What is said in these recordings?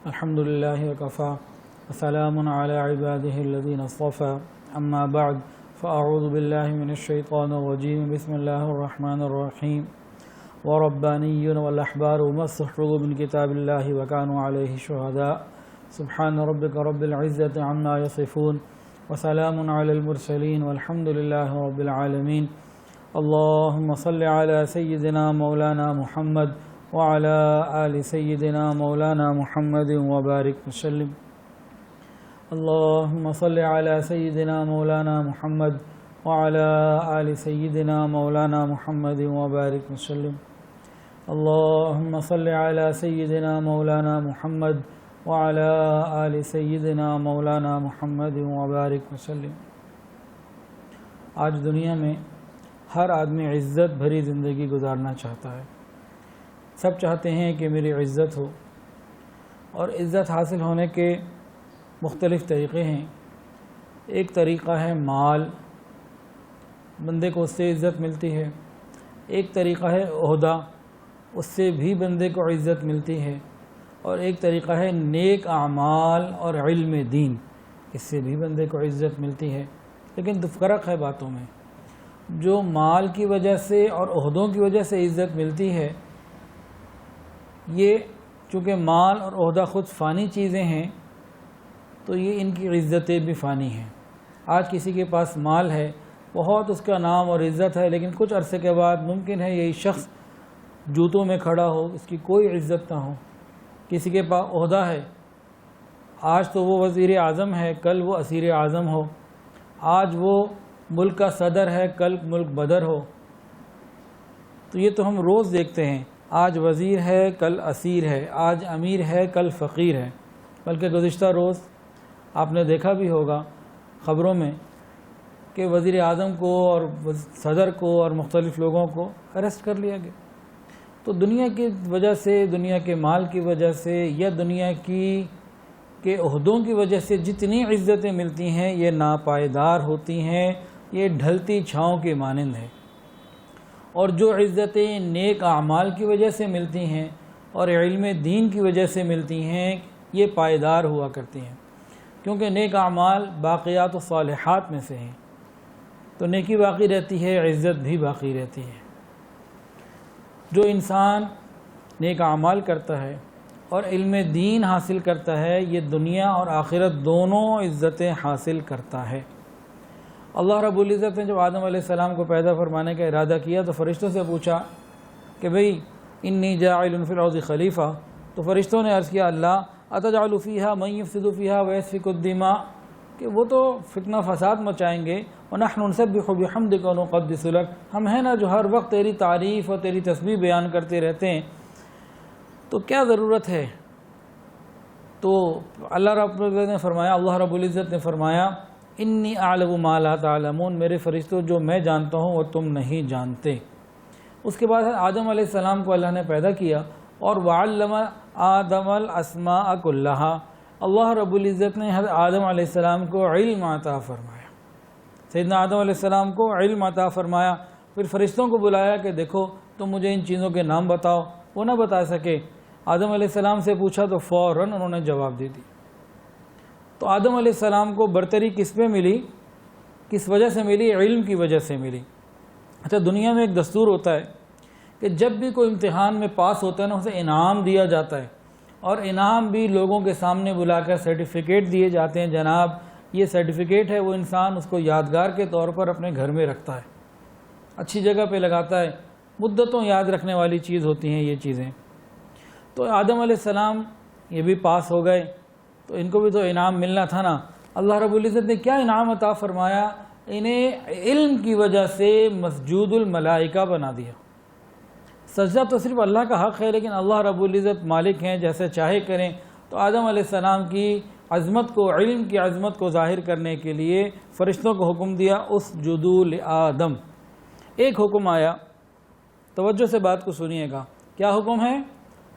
الحمد لله وكفى وسلام على عباده الذين اصطفى أما بعد فأعوذ بالله من الشيطان الرجيم بسم الله الرحمن الرحيم وربانيون والأحبار وما استحفظوا من كتاب الله وكانوا عليه شهداء سبحان ربك رب العزة عما يصفون وسلام على المرسلين والحمد لله رب العالمين اللهم صل على سيدنا مولانا محمد وعلى آل سيدنا مولانا محمد وبارك وسلم اللهم صل على سيدنا مولانا محمد وعلى آل سيدنا مولانا محمد وبارك وسلم اللهم صل على سيدنا مولانا محمد وعلى آل سيدنا مولانا محمد وبارك وسلم۔ آج دنیا میں ہر آدمی عزت بھری زندگی گزارنا چاہتا ہے۔ سب چاہتے ہیں کہ میری عزت ہو، اور عزت حاصل ہونے کے مختلف طریقے ہیں۔ ایک طریقہ ہے مال، بندے کو اس سے عزت ملتی ہے۔ ایک طریقہ ہے عہدہ، اس سے بھی بندے کو عزت ملتی ہے۔ اور ایک طریقہ ہے نیک اعمال اور علم دین، اس سے بھی بندے کو عزت ملتی ہے۔ لیکن فرق ہے باتوں میں۔ جو مال کی وجہ سے اور عہدوں کی وجہ سے عزت ملتی ہے، یہ چونکہ مال اور عہدہ خود فانی چیزیں ہیں، تو یہ ان کی عزتیں بھی فانی ہیں۔ آج کسی کے پاس مال ہے، بہت اس کا نام اور عزت ہے، لیکن کچھ عرصے کے بعد ممکن ہے یہی شخص جوتوں میں کھڑا ہو، اس کی کوئی عزت نہ ہو۔ کسی کے پاس عہدہ ہے، آج تو وہ وزیر اعظم ہے، کل وہ اسیر اعظم ہو۔ آج وہ ملک کا صدر ہے، کل ملک بدر ہو۔ تو یہ تو ہم روز دیکھتے ہیں، آج وزیر ہے، کل اسیر ہے، آج امیر ہے، کل فقیر ہے۔ بلکہ گزشتہ روز آپ نے دیکھا بھی ہوگا خبروں میں کہ وزیر اعظم کو اور صدر کو اور مختلف لوگوں کو اریسٹ کر لیا گیا۔ تو دنیا کی وجہ سے، دنیا کے مال کی وجہ سے یا دنیا کے عہدوں کی وجہ سے جتنی عزتیں ملتی ہیں، یہ ناپائیدار ہوتی ہیں، یہ ڈھلتی چھاؤں کے مانند ہے۔ اور جو عزتیں نیک اعمال کی وجہ سے ملتی ہیں اور علم دین کی وجہ سے ملتی ہیں، یہ پائیدار ہوا کرتی ہیں، کیونکہ نیک اعمال باقیات و صالحات میں سے ہیں۔ تو نیکی باقی رہتی ہے، عزت بھی باقی رہتی ہے۔ جو انسان نیک اعمال کرتا ہے اور علم دین حاصل کرتا ہے، یہ دنیا اور آخرت دونوں عزتیں حاصل کرتا ہے۔ اللہ رب العزت نے جب آدم علیہ السلام کو پیدا فرمانے کا ارادہ کیا تو فرشتوں سے پوچھا کہ بھئی انی جاعل فی الارض خلیفہ، تو فرشتوں نے عرض کیا اللہ اتجعل فیہا من یفسد فیہا ویسفک الدماء، کہ وہ تو فتنہ فساد مچائیں گے، ونحن نسبح بحمدک ونقدس لک، ہم ہیں نا جو ہر وقت تیری تعریف اور تیری تسبیح بیان کرتے رہتے ہیں، تو کیا ضرورت ہے؟ تو اللہ رب العزت نے فرمایا انی اعلم ما لا تعلمون، میرے فرشتوں جو میں جانتا ہوں وہ تم نہیں جانتے۔ اس کے بعد آدم علیہ السلام کو اللہ نے پیدا کیا اور وعلم آدم الاسماء کلہا، اللہ رب العزت نے حضرت آدم علیہ السلام کو علم عطا فرمایا۔ سیدنا آدم علیہ السلام کو علم عطا فرمایا، پھر فرشتوں کو بلایا کہ دیکھو تم مجھے ان چیزوں کے نام بتاؤ، وہ نہ بتا سکے۔ آدم علیہ السلام سے پوچھا تو فوراً انہوں نے جواب دے دی۔ تو آدم علیہ السلام کو برتری کس پہ ملی، کس وجہ سے ملی؟ علم کی وجہ سے ملی۔ اچھا، دنیا میں ایک دستور ہوتا ہے کہ جب بھی کوئی امتحان میں پاس ہوتا ہے نا، اسے انعام دیا جاتا ہے، اور انعام بھی لوگوں کے سامنے بلا کر سرٹیفکیٹ دیے جاتے ہیں۔ جناب یہ سرٹیفکیٹ ہے، وہ انسان اس کو یادگار کے طور پر اپنے گھر میں رکھتا ہے، اچھی جگہ پہ لگاتا ہے، مدتوں یاد رکھنے والی چیز ہوتی ہیں یہ چیزیں۔ تو آدم علیہ السلام یہ بھی پاس ہو گئے، تو ان کو بھی تو انعام ملنا تھا نا۔ اللہ رب العزت نے کیا انعام عطا فرمایا؟ انہیں علم کی وجہ سے مسجود الملائکہ بنا دیا۔ سجدہ تو صرف اللہ کا حق ہے، لیکن اللہ رب العزت مالک ہیں، جیسے چاہے کریں۔ تو آدم علیہ السلام کی عظمت کو، علم کی عظمت کو ظاہر کرنے کے لیے فرشتوں کو حکم دیا اسجدوا لآدم۔ ایک حکم آیا، توجہ سے بات کو سنیے گا، کیا حکم ہے؟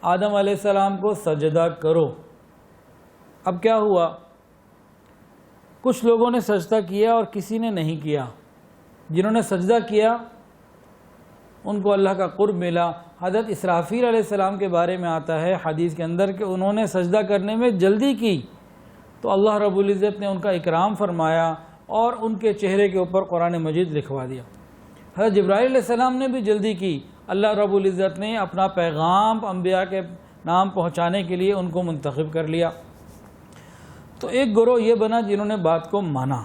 آدم علیہ السلام کو سجدہ کرو۔ اب کیا ہوا؟ کچھ لوگوں نے سجدہ کیا اور کسی نے نہیں کیا۔ جنہوں نے سجدہ کیا ان کو اللہ کا قرب ملا۔ حضرت اسرافیل علیہ السلام کے بارے میں آتا ہے حدیث کے اندر کہ انہوں نے سجدہ کرنے میں جلدی کی تو اللہ رب العزت نے ان کا اکرام فرمایا اور ان کے چہرے کے اوپر قرآن مجید لکھوا دیا۔ حضرت جبرائیل علیہ السلام نے بھی جلدی کی، اللہ رب العزت نے اپنا پیغام انبیاء کے نام پہنچانے کے لیے ان کو منتخب کر لیا۔ تو ایک گروہ یہ بنا جنہوں نے بات کو مانا۔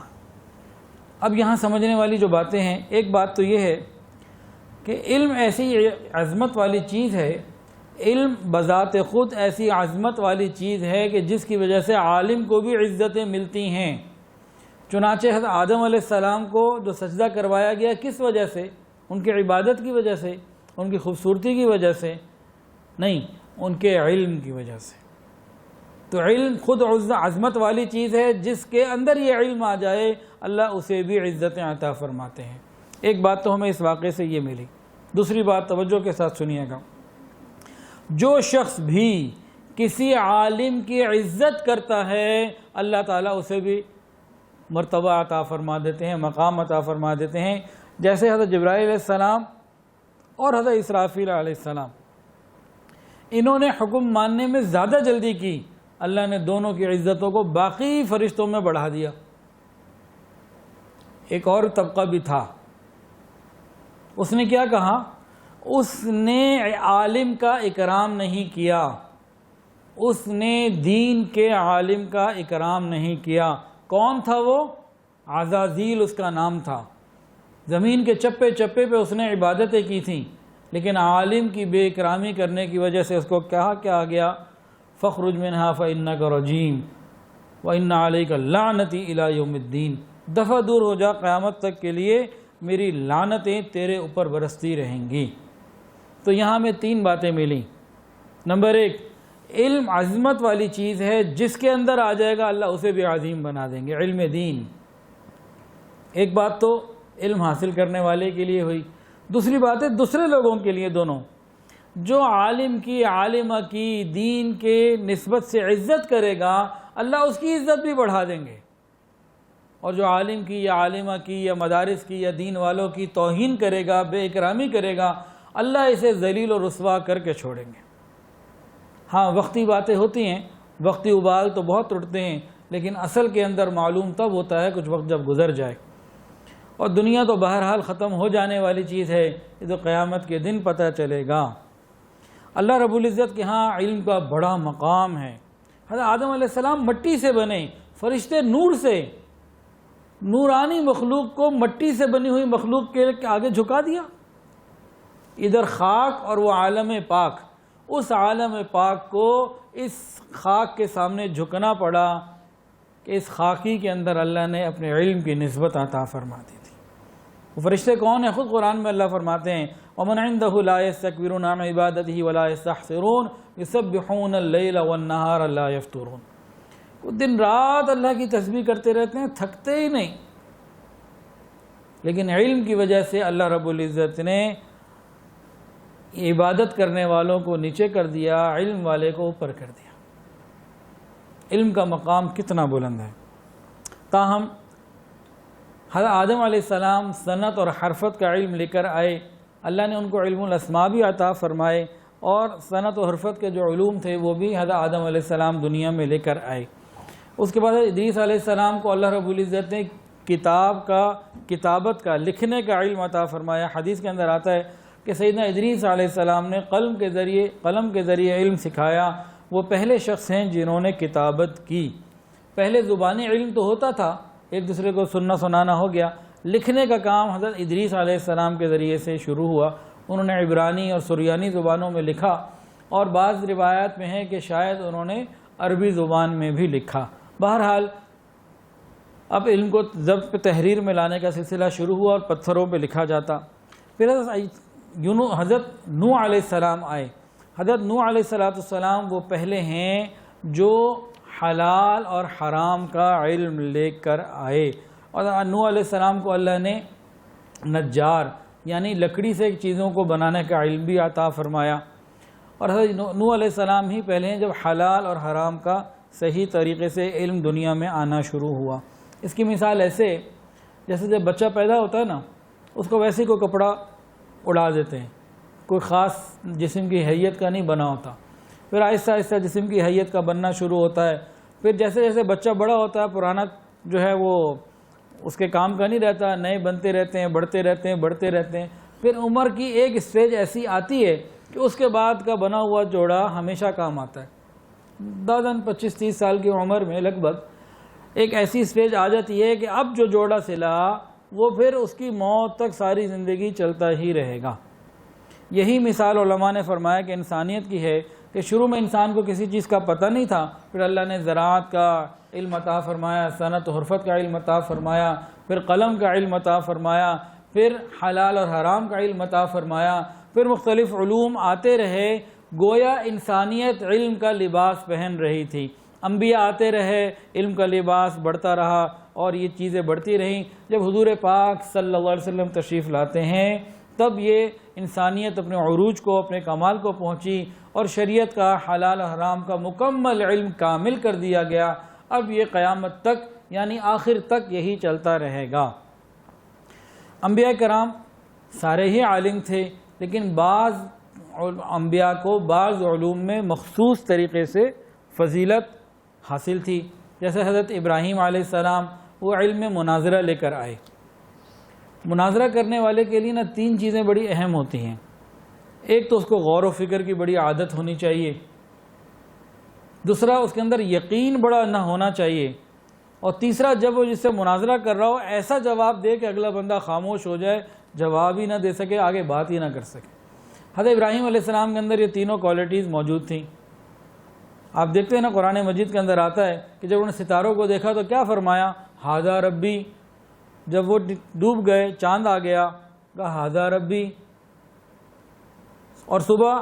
اب یہاں سمجھنے والی جو باتیں ہیں، ایک بات تو یہ ہے کہ علم ایسی عظمت والی چیز ہے، علم بذات خود ایسی عظمت والی چیز ہے کہ جس کی وجہ سے عالم کو بھی عزتیں ملتی ہیں۔ چنانچہ حضرت آدم علیہ السلام کو جو سجدہ کروایا گیا کس وجہ سے؟ ان کی عبادت کی وجہ سے، ان کی خوبصورتی کی وجہ سے نہیں، ان کے علم کی وجہ سے۔ تو علم خود عظمت والی چیز ہے، جس کے اندر یہ علم آ جائے اللہ اسے بھی عزتیں عطا فرماتے ہیں۔ ایک بات تو ہمیں اس واقعے سے یہ ملی۔ دوسری بات توجہ کے ساتھ سنیے گا، جو شخص بھی کسی عالم کی عزت کرتا ہے اللہ تعالیٰ اسے بھی مرتبہ عطا فرما دیتے ہیں، مقام عطا فرما دیتے ہیں، جیسے حضرت جبرائیل علیہ السلام اور حضرت اسرافیل علیہ السلام، انہوں نے حکم ماننے میں زیادہ جلدی کی، اللہ نے دونوں کی عزتوں کو باقی فرشتوں میں بڑھا دیا۔ ایک اور طبقہ بھی تھا، اس نے کیا کہا؟ اس نے عالم کا اکرام نہیں کیا، اس نے دین کے عالم کا اکرام نہیں کیا۔ کون تھا وہ؟ عزازیل اس کا نام تھا۔ زمین کے چپے چپے پہ اس نے عبادتیں کی تھیں، لیکن عالم کی بے اکرامی کرنے کی وجہ سے اس کو کیا گیا؟ فخرج منہا فإنک رجیم وإن علیک لعنتی الی یوم الدین، دفع دور ہو جا، قیامت تک کے لیے میری لعنتیں تیرے اوپر برستی رہیں گی۔ تو یہاں میں تین باتیں ملیں۔ نمبر ایک، علم عظمت والی چیز ہے، جس کے اندر آ جائے گا اللہ اسے بھی عظیم بنا دیں گے، علم دین۔ ایک بات تو علم حاصل کرنے والے کے لیے ہوئی، دوسری بات ہے دوسرے لوگوں کے لیے، دونوں جو عالم کی عالمہ کی دین کے نسبت سے عزت کرے گا اللہ اس کی عزت بھی بڑھا دیں گے، اور جو عالم کی یا عالمہ کی یا مدارس کی یا دین والوں کی توہین کرے گا، بے اکرامی کرے گا، اللہ اسے ذلیل و رسوا کر کے چھوڑیں گے۔ ہاں وقتی باتیں ہوتی ہیں، وقتی ابال تو بہت اٹھتے ہیں، لیکن اصل کے اندر معلوم تب ہوتا ہے کچھ وقت جب گزر جائے، اور دنیا تو بہرحال ختم ہو جانے والی چیز ہے، یہ تو قیامت کے دن پتہ چلے گا۔ اللہ رب العزت کے ہاں علم کا بڑا مقام ہے۔ حضرت آدم علیہ السلام مٹی سے بنے، فرشتے نور سے، نورانی مخلوق کو مٹی سے بنی ہوئی مخلوق کے آگے جھکا دیا۔ ادھر خاک اور وہ عالم پاک، اس عالم پاک کو اس خاک کے سامنے جھکنا پڑا کہ اس خاکی کے اندر اللہ نے اپنے علم کی نسبت عطا فرما دی تھی۔ وہ فرشتے کون ہیں؟ خود قرآن میں اللہ فرماتے ہیں وَمَنْ عِنْدَهُ لَا يَسْتَكْبِرُونَ عَنْ عِبَادَتِهِ وَلَا يَسْتَحْسِرُونَ يُسَبِّحُونَ اللَّيْلَ وَالنَّهَارَ لَا يَفْتُرُونَ، وہ دن رات اللہ کی تسبیح کرتے رہتے ہیں، تھکتے ہی نہیں، لیکن علم کی وجہ سے اللہ رب العزت نے عبادت کرنے والوں کو نیچے کر دیا، علم والے کو اوپر کر دیا۔ علم کا مقام کتنا بلند ہے۔ تاہم حضرت آدم علیہ السلام صنعت اور حرفت کا علم لے کر آئے، اللہ نے ان کو علم الاسماء بھی عطا فرمائے، اور صنعت و حرفت کے جو علوم تھے وہ بھی حضرت آدم علیہ السلام دنیا میں لے کر آئے۔ اس کے بعد ادریس علیہ السلام کو اللہ رب العزت نے کتابت کا، لکھنے کا علم عطا فرمایا۔ حدیث کے اندر آتا ہے کہ سیدنا ادریس علیہ السلام نے قلم کے ذریعے علم سکھایا۔ وہ پہلے شخص ہیں جنہوں نے کتابت کی۔ پہلے زبانی علم تو ہوتا تھا، ایک دوسرے کو سننا سنانا ہو گیا، لکھنے کا کام حضرت ادریس علیہ السلام کے ذریعے سے شروع ہوا۔ انہوں نے عبرانی اور سریانی زبانوں میں لکھا، اور بعض روایات میں ہے کہ شاید انہوں نے عربی زبان میں بھی لکھا۔ بہرحال اب علم کو ضبط پہ تحریر میں لانے کا سلسلہ شروع ہوا اور پتھروں پہ لکھا جاتا۔ پھر حضرت نوح علیہ السلام آئے۔ حضرت نوح علیہ السلام وہ پہلے ہیں جو حلال اور حرام کا علم لے کر آئے، اور نوح علیہ السلام کو اللہ نے نجار یعنی لکڑی سے چیزوں کو بنانے کا علم بھی عطا فرمایا، اور حضرت نوح علیہ السلام ہی پہلے ہیں جب حلال اور حرام کا صحیح طریقے سے علم دنیا میں آنا شروع ہوا۔ اس کی مثال ایسے جیسے جب بچہ پیدا ہوتا ہے نا، اس کو ویسے کوئی کپڑا اڑا دیتے ہیں، کوئی خاص جسم کی حیت کا نہیں بنا ہوتا، پھر آہستہ آہستہ جسم کی حیت کا بننا شروع ہوتا ہے، پھر جیسے جیسے بچہ بڑا ہوتا ہے پرانا جو ہے وہ اس کے کام کا نہیں رہتا، نئے بنتے رہتے ہیں، بڑھتے رہتے ہیں، بڑھتے رہتے ہیں، پھر عمر کی ایک اسٹیج ایسی آتی ہے کہ اس کے بعد کا بنا ہوا جوڑا ہمیشہ کام آتا ہے۔ دادن 25-30 سال کی عمر میں لگ بھگ ایک ایسی اسٹیج آ جاتی ہے کہ اب جو جوڑا سلا وہ پھر اس کی موت تک ساری زندگی چلتا ہی رہے گا۔ یہی مثال علماء نے فرمایا کہ انسانیت کی ہے کہ شروع میں انسان کو کسی چیز کا پتہ نہیں تھا، پھر اللہ نے زراعت کا علم عطا فرمایا، صنعت و حرفت کا علم عطا فرمایا، پھر قلم کا علم عطا فرمایا، پھر حلال اور حرام کا علم عطا فرمایا، پھر مختلف علوم آتے رہے، گویا انسانیت علم کا لباس پہن رہی تھی۔ انبیاء آتے رہے، علم کا لباس بڑھتا رہا اور یہ چیزیں بڑھتی رہیں۔ جب حضور پاک صلی اللہ علیہ وسلم تشریف لاتے ہیں تب یہ انسانیت اپنے عروج کو، اپنے کمال کو پہنچی اور شریعت کا حلال حرام کا مکمل علم کامل کر دیا گیا۔ اب یہ قیامت تک یعنی آخر تک یہی چلتا رہے گا۔ انبیاء کرام سارے ہی عالم تھے، لیکن بعض انبیاء کو بعض علوم میں مخصوص طریقے سے فضیلت حاصل تھی، جیسے حضرت ابراہیم علیہ السلام وہ علم میں مناظرہ لے کر آئے۔ مناظرہ کرنے والے کے لیے 3 چیزیں بڑی اہم ہوتی ہیں۔ ایک تو اس کو غور و فکر کی بڑی عادت ہونی چاہیے، دوسرا اس کے اندر یقین بڑا نہ ہونا چاہیے، اور تیسرا جب وہ جس سے مناظرہ کر رہا ہو ایسا جواب دے کہ اگلا بندہ خاموش ہو جائے، جواب ہی نہ دے سکے، آگے بات ہی نہ کر سکے۔ حضرت ابراہیم علیہ السلام کے اندر یہ تینوں کوالٹیز موجود تھیں۔ آپ دیکھتے ہیں قرآن مجید کے اندر آتا ہے کہ جب انہوں نے ستاروں کو دیکھا تو کیا فرمایا؟ ھذا ربی۔ جب وہ ڈوب گئے، چاند آ گیا، کہا ھذا ربی۔ اور صبح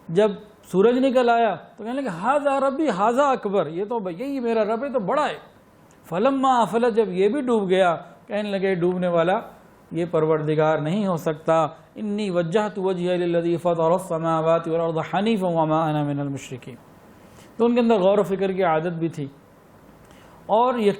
جب سورج نکل آیا تو کہنے لگے ھذا ربی ھذا اکبر، یہ تو یہی میرا رب ہے، تو بڑا ہے۔ فلما افلت، جب یہ بھی ڈوب گیا، کہنے لگے ڈوبنے والا یہ پروردگار نہیں ہو سکتا، انی وجہت وجہی للذی فطر السماوات والارض حنیفا وما انا من المشرکین۔ تو ان کے اندر غور و فکر کی عادت بھی تھی، اور یہ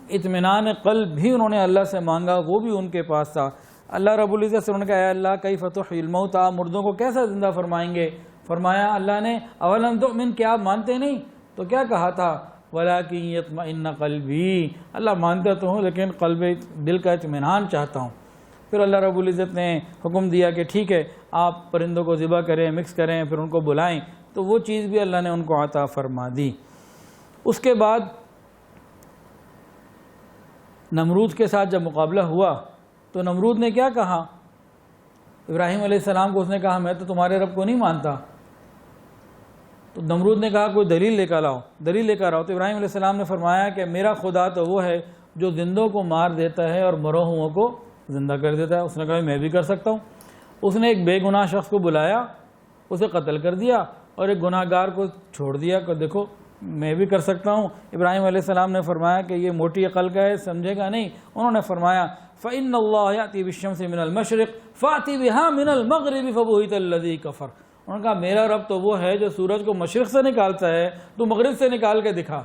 اطمینان قلب بھی انہوں نے اللہ سے مانگا، وہ بھی ان کے پاس تھا۔ اللہ رب العزت سے انہوں نے کہا اے اللہ کیف تحیی الموتیٰ، مردوں کو کیسا زندہ فرمائیں گے؟ فرمایا اللہ نے اولم تؤمن، کیا آپ مانتے نہیں؟ تو کیا کہا تھا؟ ولیکن یطمئن قلبی، اللہ مانتا تو ہوں لیکن قلب دل کا اطمینان چاہتا ہوں۔ پھر اللہ رب العزت نے حکم دیا کہ ٹھیک ہے آپ پرندوں کو ذبح کریں، مکس کریں، پھر ان کو بلائیں، تو وہ چیز بھی اللہ نے ان کو عطا فرما دی۔ اس کے بعد نمرود کے ساتھ جب مقابلہ ہوا تو نمرود نے کیا کہا؟ ابراہیم علیہ السلام کو اس نے کہا میں تو تمہارے رب کو نہیں مانتا۔ تو نمرود نے کہا کوئی دلیل لے کر آؤ، دلیل لے کر آؤ۔ تو ابراہیم علیہ السلام نے فرمایا کہ میرا خدا تو وہ ہے جو زندوں کو مار دیتا ہے اور مرے ہوئوں کو زندہ کر دیتا ہے۔ اس نے کہا میں بھی کر سکتا ہوں۔ اس نے ایک بے گناہ شخص کو بلایا، اسے قتل کر دیا، اور ایک گناہ گار کو چھوڑ دیا کہ دیکھو میں بھی کر سکتا ہوں۔ ابراہیم علیہ السلام نے فرمایا کہ یہ موٹی عقل کا ہے، سمجھے گا نہیں۔ انہوں نے فرمایا فَإِنَّ اللَّهَ يَأْتِي بِالشَّمْسِ مِنَ الْمَشْرِقِ فَأْتِ بِهَا مِنَ الْمَغْرِبِ فَبُهِتَ الَّذِي كَفَرَ۔ انہوں نے کہا میرا رب تو وہ ہے جو سورج کو مشرق سے نکالتا ہے، تو مغرب سے نکال کے دکھا۔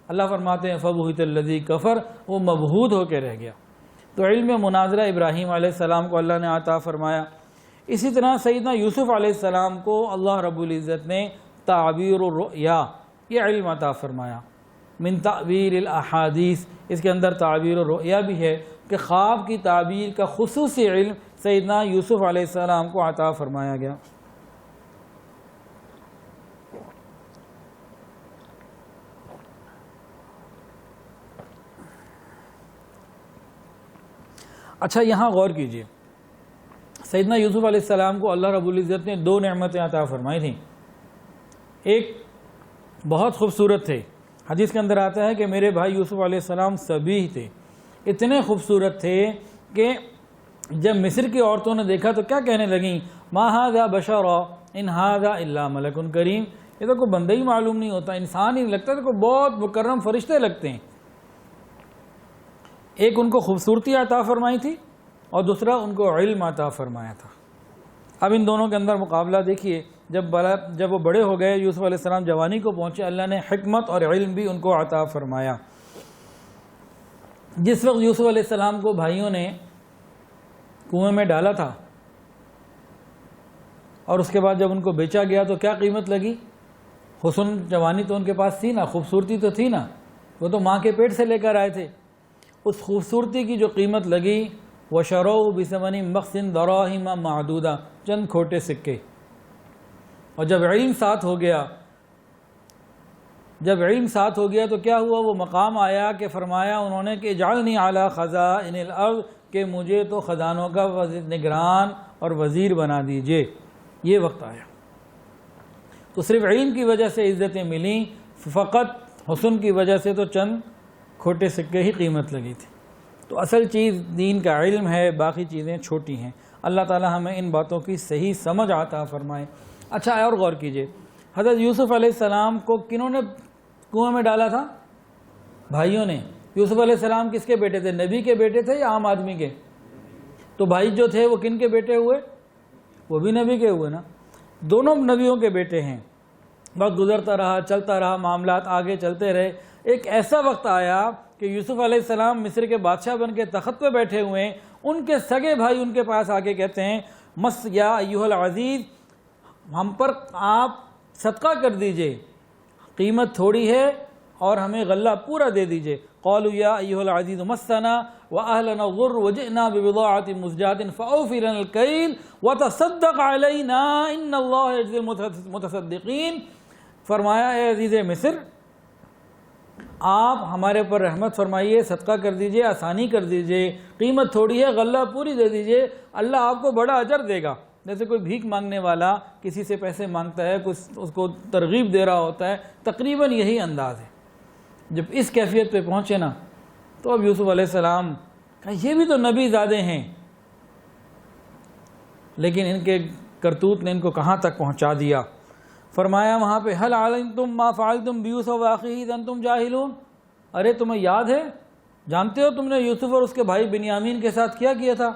اللہ فرماتے ہیں فَبُهِتَ الَّذِي كَفَرَ، وہ مبہوت ہو کے رہ گیا۔ تو علم مناظرہ ابراہیم علیہ السلام کو اللہ نے عطا فرمایا۔ اسی طرح سیدنا یوسف علیہ السلام کو اللہ رب العزت نے تعبیر الرؤیا یہ علم عطا فرمایا۔ من تعبیر الاحادیث، اس کے اندر تعبیر الرؤیا بھی ہے کہ خواب کی تعبیر کا خصوصی علم سیدنا یوسف علیہ السلام کو عطا فرمایا گیا۔ اچھا یہاں غور کیجئے، سیدنا یوسف علیہ السلام کو اللہ رب العزت نے 2 نعمتیں عطا فرمائی تھیں۔ ایک بہت خوبصورت تھے، حدیث کے اندر آتا ہے کہ میرے بھائی یوسف علیہ السلام سبیح تھے، اتنے خوبصورت تھے کہ جب مصر کی عورتوں نے دیکھا تو کیا کہنے لگیں؟ ما ھذا بشرا ان ھذا الا ملک کریم، یہ تو کوئی بندہ ہی معلوم نہیں ہوتا، انسان ہی نہیں لگتا، تو کوئی بہت مکرم فرشتے لگتے ہیں۔ ایک ان کو خوبصورتی عطا فرمائی تھی اور دوسرا ان کو علم عطا فرمایا تھا۔ اب ان دونوں کے اندر مقابلہ دیکھیے، جب وہ بڑے ہو گئے، یوسف علیہ السلام جوانی کو پہنچے، اللہ نے حکمت اور علم بھی ان کو عطا فرمایا۔ جس وقت یوسف علیہ السلام کو بھائیوں نے کنویں میں ڈالا تھا اور اس کے بعد جب ان کو بیچا گیا تو کیا قیمت لگی؟ حسن جوانی تو ان کے پاس تھی نا، خوبصورتی تو تھی نا، وہ تو ماں کے پیٹ سے لے کر آئے تھے. اس خوبصورتی کی جو قیمت لگی وَشَرَوْا بِثَمَنٍ بَخْسٍ دَرَاهِمَ مَعْدُودَةٍ، چند کھوٹے سکے. اور جب علم ساتھ ہو گیا تو کیا ہوا؟ وہ مقام آیا کہ فرمایا انہوں نے کہ اجعلنی علی خزائن الارض، کہ مجھے تو خزانوں کا نگران اور وزیر بنا دیجئے. یہ وقت آیا. تو صرف علم کی وجہ سے عزتیں ملیں، فقط حسن کی وجہ سے تو چند کھوٹے سکے ہی قیمت لگی تھی. تو اصل چیز دین کا علم ہے، باقی چیزیں چھوٹی ہیں. اللہ تعالی ہمیں ان باتوں کی صحیح سمجھ عطا فرمائے. اچھا اور غور کیجئے، حضرت یوسف علیہ السلام کو کنہوں نے کنویں میں ڈالا تھا؟ بھائیوں نے. یوسف علیہ السلام کس کے بیٹے تھے؟ نبی کے بیٹے تھے یا عام آدمی کے؟ تو بھائی جو تھے وہ کن کے بیٹے ہوئے؟ وہ بھی نبی کے ہوئے نا. دونوں نبیوں کے بیٹے ہیں. وقت گزرتا رہا، چلتا رہا، معاملات آگے چلتے رہے. ایک ایسا وقت آیا کہ یوسف علیہ السلام مصر کے بادشاہ بن کے تخت پہ بیٹھے ہوئے ہیں. ان کے سگے بھائی ان کے پاس آ کے کہتے ہیں مس یا ایھا العزیز، ہم پر آپ صدقہ کر دیجئے، قیمت تھوڑی ہے اور ہمیں غلہ پورا دے دیجئے. قالوا یا ایھا العزیز مسنا واہلنا الضر وجئنا ببضاعۃ مزجاۃ فاوف لنا الکیل وتصدق علینا ان اللہ یجزی المتصدقین. فرمایا اے عزیز مصر، آپ ہمارے پر رحمت فرمائیے، صدقہ کر دیجئے، آسانی کر دیجئے، قیمت تھوڑی ہے، غلہ پوری دے دیجئے، اللہ آپ کو بڑا اجر دے گا. جیسے کوئی بھیک مانگنے والا کسی سے پیسے مانگتا ہے، کچھ اس کو ترغیب دے رہا ہوتا ہے، تقریباً یہی انداز ہے. جب اس کیفیت پہ پہنچے نا تو اب یوسف علیہ السلام کہا یہ بھی تو نبی زادے ہیں، لیکن ان کے کرتوت نے ان کو کہاں تک پہنچا دیا. فرمایا وہاں پہ هل علمتم ما فعلتم بیوسف واخیہ اذ انتم جاہلون، ارے تمہیں یاد ہے، جانتے ہو تم نے یوسف اور اس کے بھائی بنیامین کے ساتھ کیا تھا؟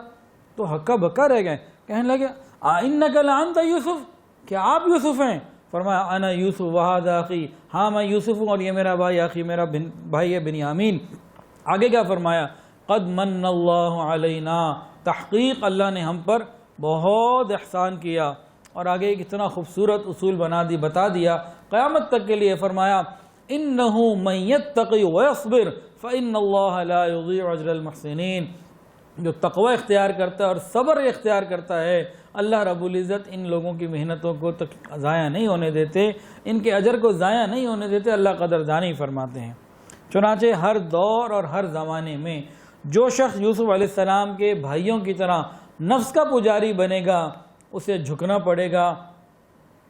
تو ہکا بکا رہ گئے. کہنے لگے انک لانت یوسف، کیا آپ یوسف ہیں؟ فرمایا انا یوسف وہذا اخی، ہاں میں یوسف ہوں اور یہ میرا بھائی، اخی میرا بھائی ہے بنیامین. آگے کیا فرمایا؟ قد من اللہ علینا، تحقیق اللہ نے ہم پر بہت احسان کیا. اور آگے ایک اتنا خوبصورت اصول بتا دیا قیامت تک کے لیے. فرمایا انہ من یتقی ویصبر فان اللہ لا یضیع اجر المحسنین، جو تقوی اختیار کرتا ہے اور صبر اختیار کرتا ہے، اللہ رب العزت ان لوگوں کی محنتوں کو ضائع نہیں ہونے دیتے، ان کے اجر کو ضائع نہیں ہونے دیتے، اللہ قدردانی فرماتے ہیں. چنانچہ ہر دور اور ہر زمانے میں جو شخص یوسف علیہ السلام کے بھائیوں کی طرح نفس کا پجاری بنے گا اسے جھکنا پڑے گا،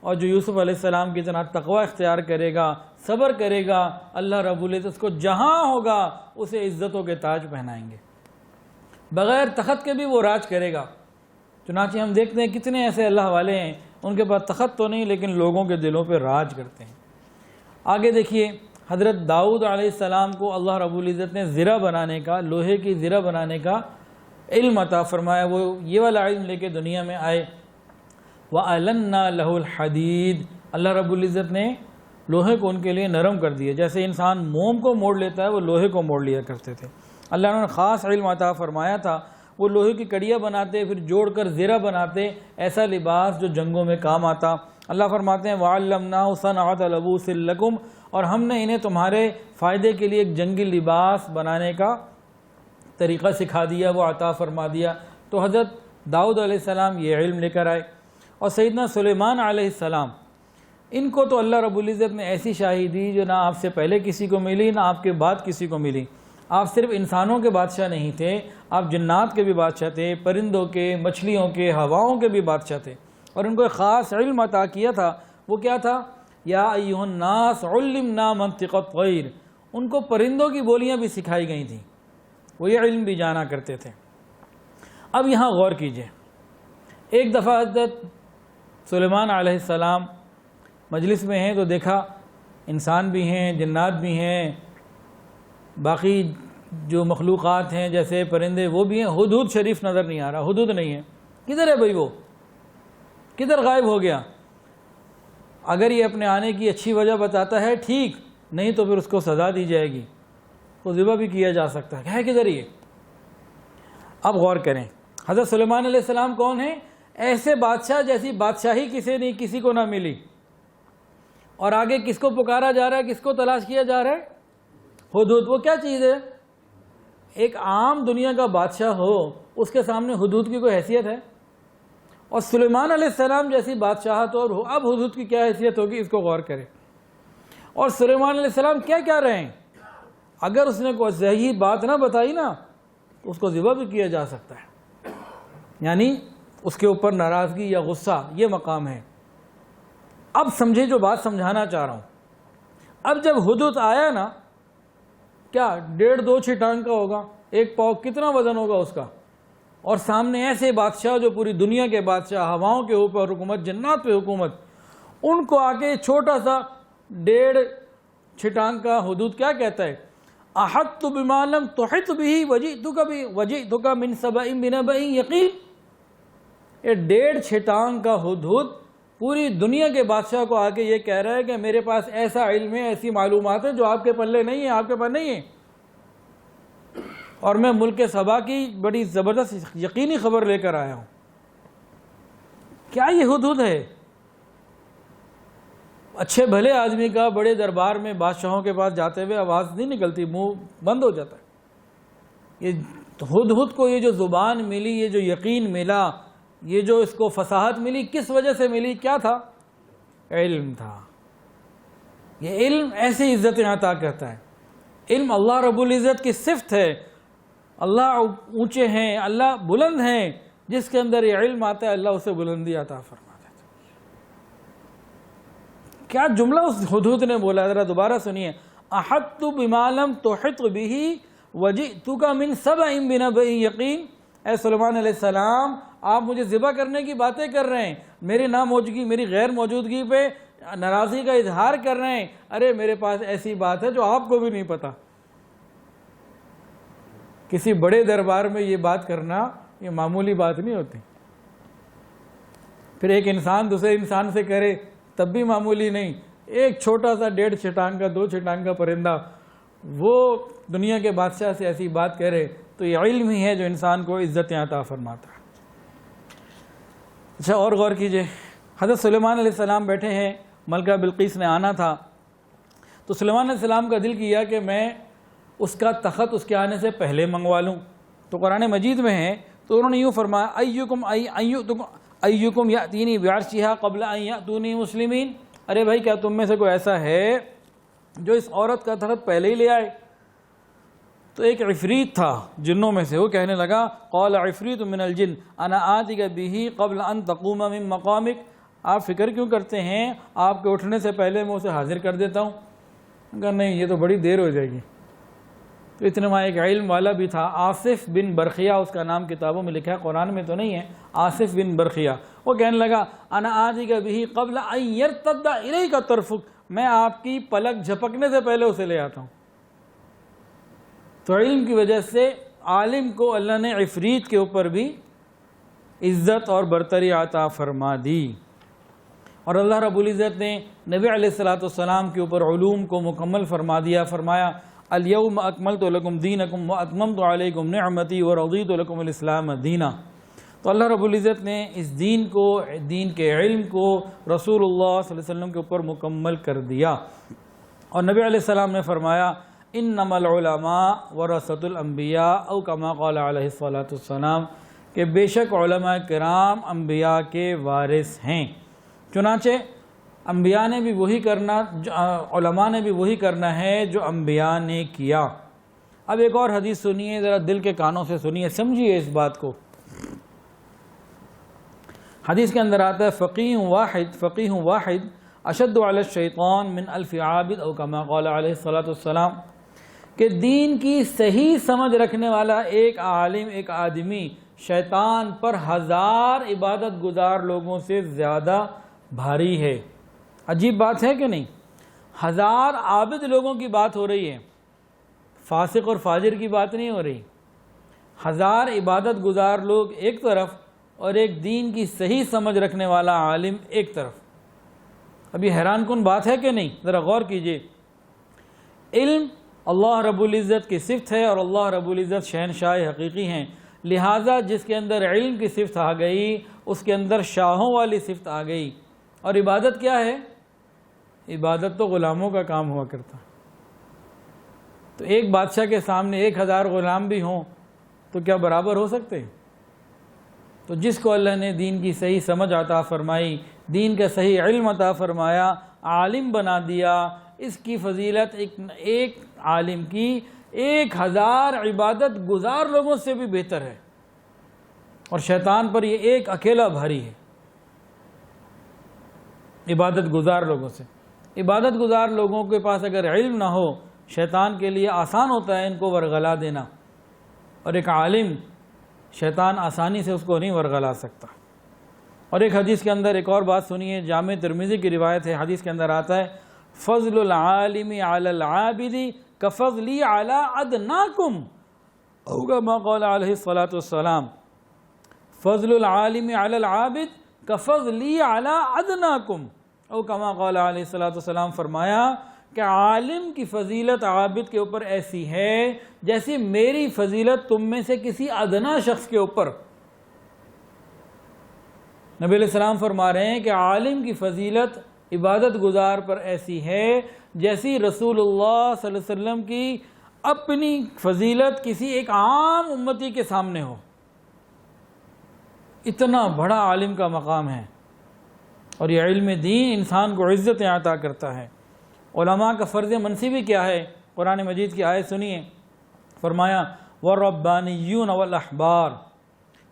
اور جو یوسف علیہ السلام کی طرح تقوی اختیار کرے گا، صبر کرے گا، اللہ رب العزت اس کو جہاں ہوگا اسے عزتوں کے تاج پہنائیں گے، بغیر تخت کے بھی وہ راج کرے گا. چنانچہ ہم دیکھتے ہیں کتنے ایسے اللہ والے ہیں، ان کے پاس تخت تو نہیں لیکن لوگوں کے دلوں پہ راج کرتے ہیں. آگے دیکھیے حضرت داؤد علیہ السلام کو اللہ رب العزت نے زرہ بنانے کا، لوہے کی زرہ بنانے کا علم عطا فرمایا. وہ یہ والا علم لے کے دنیا میں آئے. وَأَلَنَّا لَهُ الْحَدِيدِ، اللہ رب العزت نے لوہے کو ان کے لیے نرم کر دیا. جیسے انسان موم کو موڑ لیتا ہے وہ لوہے کو موڑ لیا کرتے تھے. اللہ نے خاص علم عطا فرمایا تھا. وہ لوہے کی کڑیاں بناتے، پھر جوڑ کر زرہ بناتے، ایسا لباس جو جنگوں میں کام آتا. اللہ فرماتے ہیں وَعَلَّمْنَاهُ صَنْعَةَ لَبُوسٍ لَكُمْ، اور ہم نے انہیں تمہارے فائدے کے لیے ایک جنگی لباس بنانے کا طریقہ سکھا دیا، وہ عطا فرما دیا. تو حضرت داؤد علیہ السلام یہ علم لے کر آئے. اور سیدنا سلیمان علیہ السلام، ان کو تو اللہ رب العزت نے ایسی شاہی دی جو نہ آپ سے پہلے کسی کو ملی نہ آپ کے بعد کسی کو ملی. آپ صرف انسانوں کے بادشاہ نہیں تھے، آپ جنات کے بھی بادشاہ تھے، پرندوں کے، مچھلیوں کے، ہواؤں کے بھی بادشاہ تھے. اور ان کو ایک خاص علم عطا کیا تھا. وہ کیا تھا؟ یا ایھا الناس علمنا منطق الطیر، ان کو پرندوں کی بولیاں بھی سکھائی گئی تھیں، وہ یہ علم بھی جانا کرتے تھے. اب یہاں غور کیجئے، ایک دفعہ حضرت سلیمان علیہ السلام مجلس میں ہیں تو دیکھا انسان بھی ہیں، جنات بھی ہیں، باقی جو مخلوقات ہیں جیسے پرندے وہ بھی ہیں. ہدہد شریف نظر نہیں آ رہا، ہدہد نہیں ہے. کدھر ہے بھائی؟ وہ کدھر غائب ہو گیا؟ اگر یہ اپنے آنے کی اچھی وجہ بتاتا ہے ٹھیک، نہیں تو پھر اس کو سزا دی جائے گی، تو ذبح بھی کیا جا سکتا ہے. کدھر یہ؟ اب غور کریں، حضرت سلیمان علیہ السلام کون ہیں؟ ایسے بادشاہ جیسی بادشاہی کسی کو نہ ملی. اور آگے کس کو پکارا جا رہا ہے, کس کو تلاش کیا جا رہا ہے؟ حدود. وہ کیا چیز ہے؟ ایک عام دنیا کا بادشاہ ہو, اس کے سامنے حدود کی کوئی حیثیت ہے؟ اور سلیمان علیہ السلام جیسی بادشاہت اور اب حدود کی کیا حیثیت ہوگی, اس کو غور کریں. اور سلیمان علیہ السلام کیا رہے ہیں؟ اگر اس نے کوئی صحیح بات نہ بتائی نا تو اس کو ذبح بھی کیا جا سکتا ہے. یعنی اس کے اوپر ناراضگی یا غصہ, یہ مقام ہے. اب سمجھے جو بات سمجھانا چاہ رہا ہوں. اب جب حدود آیا نا, کیا 1.5-2 چھٹانگ کا ہوگا, 1 پاؤ, کتنا وزن ہوگا اس کا, اور سامنے ایسے بادشاہ جو پوری دنیا کے بادشاہ, ہواؤں کے اوپر حکومت, جنات پہ حکومت, ان کو آگے چھوٹا سا 1.5 چھٹانگ کا حدود کیا کہتا ہے؟ احطت بما لم تحط به وجئتک من سبأ بنبأ یقین. یہ 1.5 چھٹانگ کا حدود پوری دنیا کے بادشاہ کو آ کے یہ کہہ رہا ہے کہ میرے پاس ایسا علم ہے, ایسی معلومات ہیں جو آپ کے پلے نہیں ہیں, آپ کے پاس نہیں ہیں, اور میں ملک سبا کی بڑی زبردست یقینی خبر لے کر آیا ہوں. کیا یہ حدود ہے؟ اچھے بھلے آدمی کا بڑے دربار میں بادشاہوں کے پاس جاتے ہوئے آواز نہیں نکلتی, منہ بند ہو جاتا ہے. یہ ہدہد کو یہ جو زبان ملی, یہ جو یقین ملا, یہ جو اس کو فصاحت ملی, کس وجہ سے ملی؟ کیا تھا؟ علم تھا. یہ علم ایسی عزت عطا کرتا ہے. علم اللہ رب العزت کی صفت ہے. اللہ اونچے ہیں, اللہ بلند ہیں. جس کے اندر یہ علم آتا ہے اللہ اسے بلندی عطا فرماتا ہے. کیا جملہ اس حدود نے بولا, ذرا دوبارہ سنیے. احطت بما لم تحط به وجئتک من سبأ بنبأ یقین. اے سلیمان علیہ السلام, آپ مجھے ذبح کرنے کی باتیں کر رہے ہیں, میری ناموجودگی, میری غیر موجودگی پہ ناراضی کا اظہار کر رہے ہیں. ارے میرے پاس ایسی بات ہے جو آپ کو بھی نہیں پتا. کسی بڑے دربار میں یہ بات کرنا یہ معمولی بات نہیں ہوتی. پھر ایک انسان دوسرے انسان سے کرے تب بھی معمولی نہیں. ایک چھوٹا سا 1.5 چھٹانگ کا 2 چھٹانگ کا پرندہ وہ دنیا کے بادشاہ سے ایسی بات کرے تو یہ علم ہی ہے جو انسان کو عزت عطا فرماتا ہے. اچھا اور غور کیجئے. حضرت سلیمان علیہ السلام بیٹھے ہیں, ملکہ بلقیس نے آنا تھا, تو سلیمان علیہ السلام کا دل کیا کہ میں اس کا تخت اس کے آنے سے پہلے منگوا لوں. تو قرآن مجید میں ہے, تو انہوں نے یوں فرمایا ایکم یاتینی بعرشہا قبل ان یاتونی مسلمین. ارے بھائی کیا تم میں سے کوئی ایسا ہے جو اس عورت کا تخت پہلے ہی لے آئے؟ تو ایک عفریت تھا جنوں میں سے, وہ کہنے لگا قال عفریت من الجن انا آتیک بہ قبل ان تقوم من مقامک. آپ فکر کیوں کرتے ہیں, آپ کے اٹھنے سے پہلے میں اسے حاضر کر دیتا ہوں. کہا نہیں یہ تو بڑی دیر ہو جائے گی. تو اتنے میں ایک علم والا بھی تھا, آصف بن برخیہ اس کا نام, کتابوں میں لکھا ہے, قرآن میں تو نہیں ہے, آصف بن برخیہ. وہ کہنے لگا انا آتیک بہ قبل ان یرتد الیک طرفک, میں آپ کی پلک جھپکنے سے پہلے اسے لے آتا ہوں. تو علم کی وجہ سے عالم کو اللہ نے عفریت کے اوپر بھی عزت اور برتری عطا فرما دی. اور اللہ رب العزت نے نبی علیہ السلام کے اوپر علوم کو مکمل فرما دیا. فرمایا الیوم اکملت لکم دینکم واتممت علیکم نعمتی ورضیت لکم الاسلام دینا. تو اللہ رب العزت نے اس دین کو, دین کے علم کو رسول اللہ صلی اللہ علیہ وسلم کے اوپر مکمل کر دیا. اور نبی علیہ السلام نے فرمایا انما العلماء ورثۃ الانبیاء او کما قال علیہ الصلوۃ والسلام, کہ بے شک علماء کرام انبیاء کے وارث ہیں. چنانچہ انبیاء نے بھی وہی کرنا, علماء نے بھی وہی کرنا ہے جو انبیاء نے کیا. اب ایک اور حدیث سنیے, ذرا دل کے کانوں سے سنیے, سمجھیے اس بات کو. حدیث کے اندر آتا ہے فقیہ واحد اشد علی الشیطان من الف عابد او کما قال علیہ الصلوۃ والسلام, کہ دین کی صحیح سمجھ رکھنے والا ایک عالم, ایک آدمی شیطان پر 1000 عبادت گزار لوگوں سے زیادہ بھاری ہے. عجیب بات ہے کہ نہیں؟ 1000 عابد لوگوں کی بات ہو رہی ہے, فاسق اور فاجر کی بات نہیں ہو رہی. 1000 عبادت گزار لوگ ایک طرف اور ایک دین کی صحیح سمجھ رکھنے والا عالم ایک طرف. ابھی حیران کن بات ہے کہ نہیں؟ ذرا غور کیجئے. علم اللہ رب العزت کی صفت ہے اور اللہ رب العزت شہنشاہ حقیقی ہیں, لہٰذا جس کے اندر علم کی صفت آ گئی اس کے اندر شاہوں والی صفت آ گئی۔ اور عبادت کیا ہے؟ عبادت تو غلاموں کا کام ہوا کرتا۔ تو ایک بادشاہ کے سامنے 1000 غلام بھی ہوں تو کیا برابر ہو سکتے؟ تو جس کو اللہ نے دین کی صحیح سمجھ عطا فرمائی، دین کا صحیح علم عطا فرمایا، عالم بنا دیا، اس کی فضیلت ایک عالم کی 1000 عبادت گزار لوگوں سے بھی بہتر ہے، اور شیطان پر یہ ایک اکیلا بھاری ہے عبادت گزار لوگوں سے۔ عبادت گزار لوگوں کے پاس اگر علم نہ ہو، شیطان کے لیے آسان ہوتا ہے ان کو ورغلا دینا، اور ایک عالم شیطان آسانی سے اس کو نہیں ورغلا سکتا۔ اور ایک حدیث کے اندر ایک اور بات سنیے، جامع ترمذی کی روایت ہے، حدیث کے اندر آتا ہے فضل العالم علی العابد کفضلی علی ادناکم، او کما قال علیہ الصلاۃ والسلام، فضل العالم علی العابد کفضلی علی ادناکم، او کما قال علیہ الصلاۃ والسلام، فرمایا کہ عالم کی فضیلت عابد کے اوپر ایسی ہے جیسی میری فضیلت تم میں سے کسی ادنا شخص کے اوپر۔ نبی علیہ السلام فرما رہے ہیں کہ عالم کی فضیلت عبادت گزار پر ایسی ہے جیسی رسول اللہ صلی اللہ علیہ وسلم کی اپنی فضیلت کسی ایک عام امتی کے سامنے ہو۔ اتنا بڑا عالم کا مقام ہے، اور یہ علم دین انسان کو عزت عطا کرتا ہے۔ علماء کا فرض منصبی کیا ہے؟ قرآن مجید کی آیت سنیے، فرمایا وَالرَّبَّانِيُّونَ وَالْأَحْبَارُ،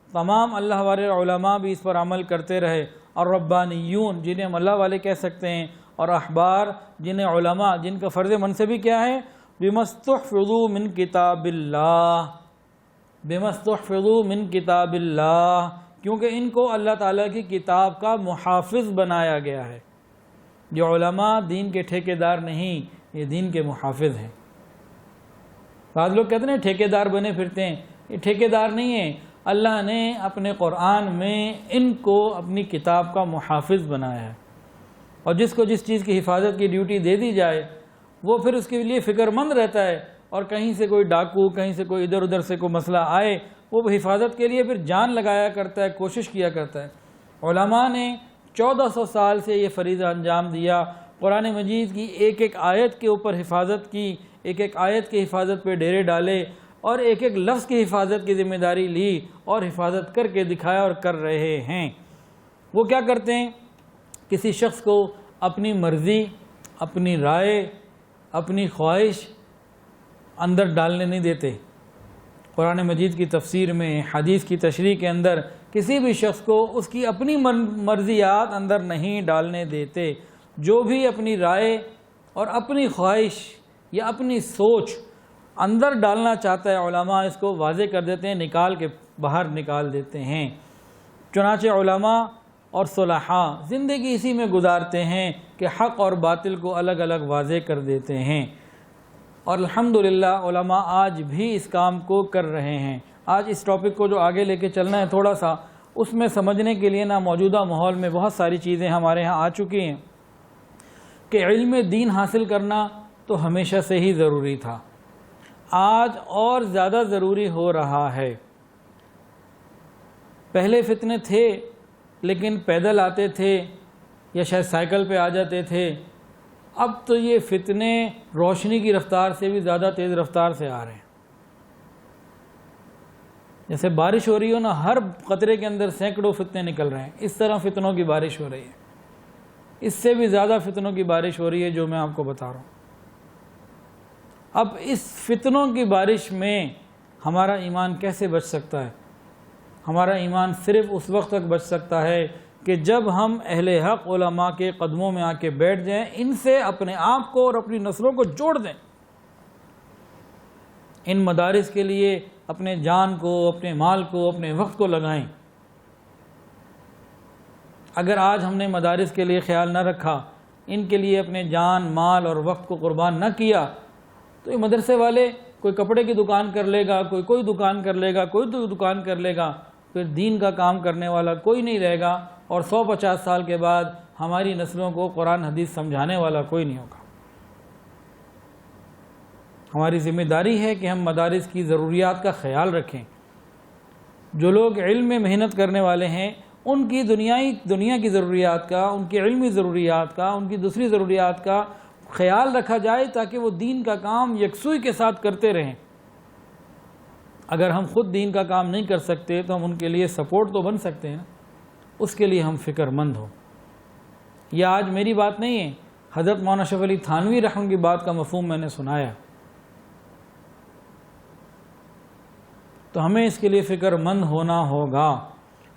تمام اللہ والے علماء بھی اس پر عمل کرتے رہے، اور ربانیون جنہیں ہم اللہ والے کہہ سکتے ہیں، اور احبار جنہیں علماء، جن کا فرض منصبی کیا ہے؟ بِمَسْتُحْفِظُوا مِن کتاب اللہ، بِمَسْتُحْفِظُوا مِن کتاب اللہ، کیونکہ ان کو اللہ تعالیٰ کی کتاب کا محافظ بنایا گیا ہے۔ جو علماء دین کے ٹھیکیدار نہیں، یہ دین کے محافظ ہیں۔ بعض لوگ کہتے ہیں ٹھیکیدار بنے پھرتے ہیں، یہ ٹھیکیدار نہیں ہے، اللہ نے اپنے قرآن میں ان کو اپنی کتاب کا محافظ بنایا ہے، اور جس کو جس چیز کی حفاظت کی ڈیوٹی دے دی جائے وہ پھر اس کے لیے فکر مند رہتا ہے، اور کہیں سے کوئی ڈاکو، کہیں سے کوئی ادھر ادھر سے کوئی مسئلہ آئے، وہ حفاظت کے لیے پھر جان لگایا کرتا ہے، کوشش کیا کرتا ہے۔ علماء نے 1400 سال سے یہ فریضہ انجام دیا، قرآن مجید کی ایک ایک آیت کے اوپر حفاظت کی، ایک ایک آیت کی حفاظت پہ ڈیرے ڈالے، اور ایک ایک لفظ کی حفاظت کی ذمہ داری لی، اور حفاظت کر کے دکھایا اور کر رہے ہیں۔ وہ کیا کرتے ہیں؟ کسی شخص کو اپنی مرضی، اپنی رائے، اپنی خواہش اندر ڈالنے نہیں دیتے۔ قرآن مجید کی تفسیر میں، حدیث کی تشریح کے اندر کسی بھی شخص کو اس کی اپنی مرضیات اندر نہیں ڈالنے دیتے۔ جو بھی اپنی رائے اور اپنی خواہش یا اپنی سوچ اندر ڈالنا چاہتا ہے، علماء اس کو واضح کر دیتے ہیں، نکال کے باہر نکال دیتے ہیں۔ چنانچہ علماء اور صلحاء زندگی اسی میں گزارتے ہیں کہ حق اور باطل کو الگ الگ واضح کر دیتے ہیں، اور الحمدللہ علماء آج بھی اس کام کو کر رہے ہیں۔ آج اس ٹاپک کو جو آگے لے کے چلنا ہے تھوڑا سا، اس میں سمجھنے کے لیے موجودہ ماحول میں بہت ساری چیزیں ہمارے ہاں آ چکی ہیں کہ علم دین حاصل کرنا تو ہمیشہ سے ہی ضروری تھا، آج اور زیادہ ضروری ہو رہا ہے۔ پہلے فتنے تھے لیکن پیدل آتے تھے یا شاید سائیکل پہ آ جاتے تھے، اب تو یہ فتنے روشنی کی رفتار سے بھی زیادہ تیز رفتار سے آ رہے ہیں۔ جیسے بارش ہو رہی ہو نا، ہر قطرے کے اندر سینکڑوں فتنے نکل رہے ہیں، اس طرح فتنوں کی بارش ہو رہی ہے۔ اس سے بھی زیادہ فتنوں کی بارش ہو رہی ہے جو میں آپ کو بتا رہا ہوں۔ اب اس فتنوں کی بارش میں ہمارا ایمان کیسے بچ سکتا ہے؟ ہمارا ایمان صرف اس وقت تک بچ سکتا ہے کہ جب ہم اہل حق علماء کے قدموں میں آ کے بیٹھ جائیں، ان سے اپنے آپ کو اور اپنی نسلوں کو جوڑ دیں، ان مدارس کے لیے اپنے جان کو، اپنے مال کو، اپنے وقت کو لگائیں۔ اگر آج ہم نے مدارس کے لیے خیال نہ رکھا، ان کے لیے اپنے جان، مال اور وقت کو قربان نہ کیا، تو یہ مدرسے والے کوئی کپڑے کی دکان کر لے گا، کوئی دکان کر لے گا، کوئی دکان کر لے گا، پھر دین کا کام کرنے والا کوئی نہیں رہے گا، اور 150 سال کے بعد ہماری نسلوں کو قرآن حدیث سمجھانے والا کوئی نہیں ہوگا۔ ہماری ذمہ داری ہے کہ ہم مدارس کی ضروریات کا خیال رکھیں، جو لوگ علم میں محنت کرنے والے ہیں ان کی دنیا کی ضروریات کا، ان کی علمی ضروریات کا، ان کی دوسری ضروریات کا خیال رکھا جائے تاکہ وہ دین کا کام یکسوئی کے ساتھ کرتے رہیں۔ اگر ہم خود دین کا کام نہیں کر سکتے تو ہم ان کے لیے سپورٹ تو بن سکتے ہیں، اس کے لیے ہم فکر مند ہوں۔ یہ آج میری بات نہیں ہے، حضرت مولانا اشرف علی تھانوی رحمہ کی بات کا مفہوم میں نے سنایا، تو ہمیں اس کے لیے فکر مند ہونا ہوگا۔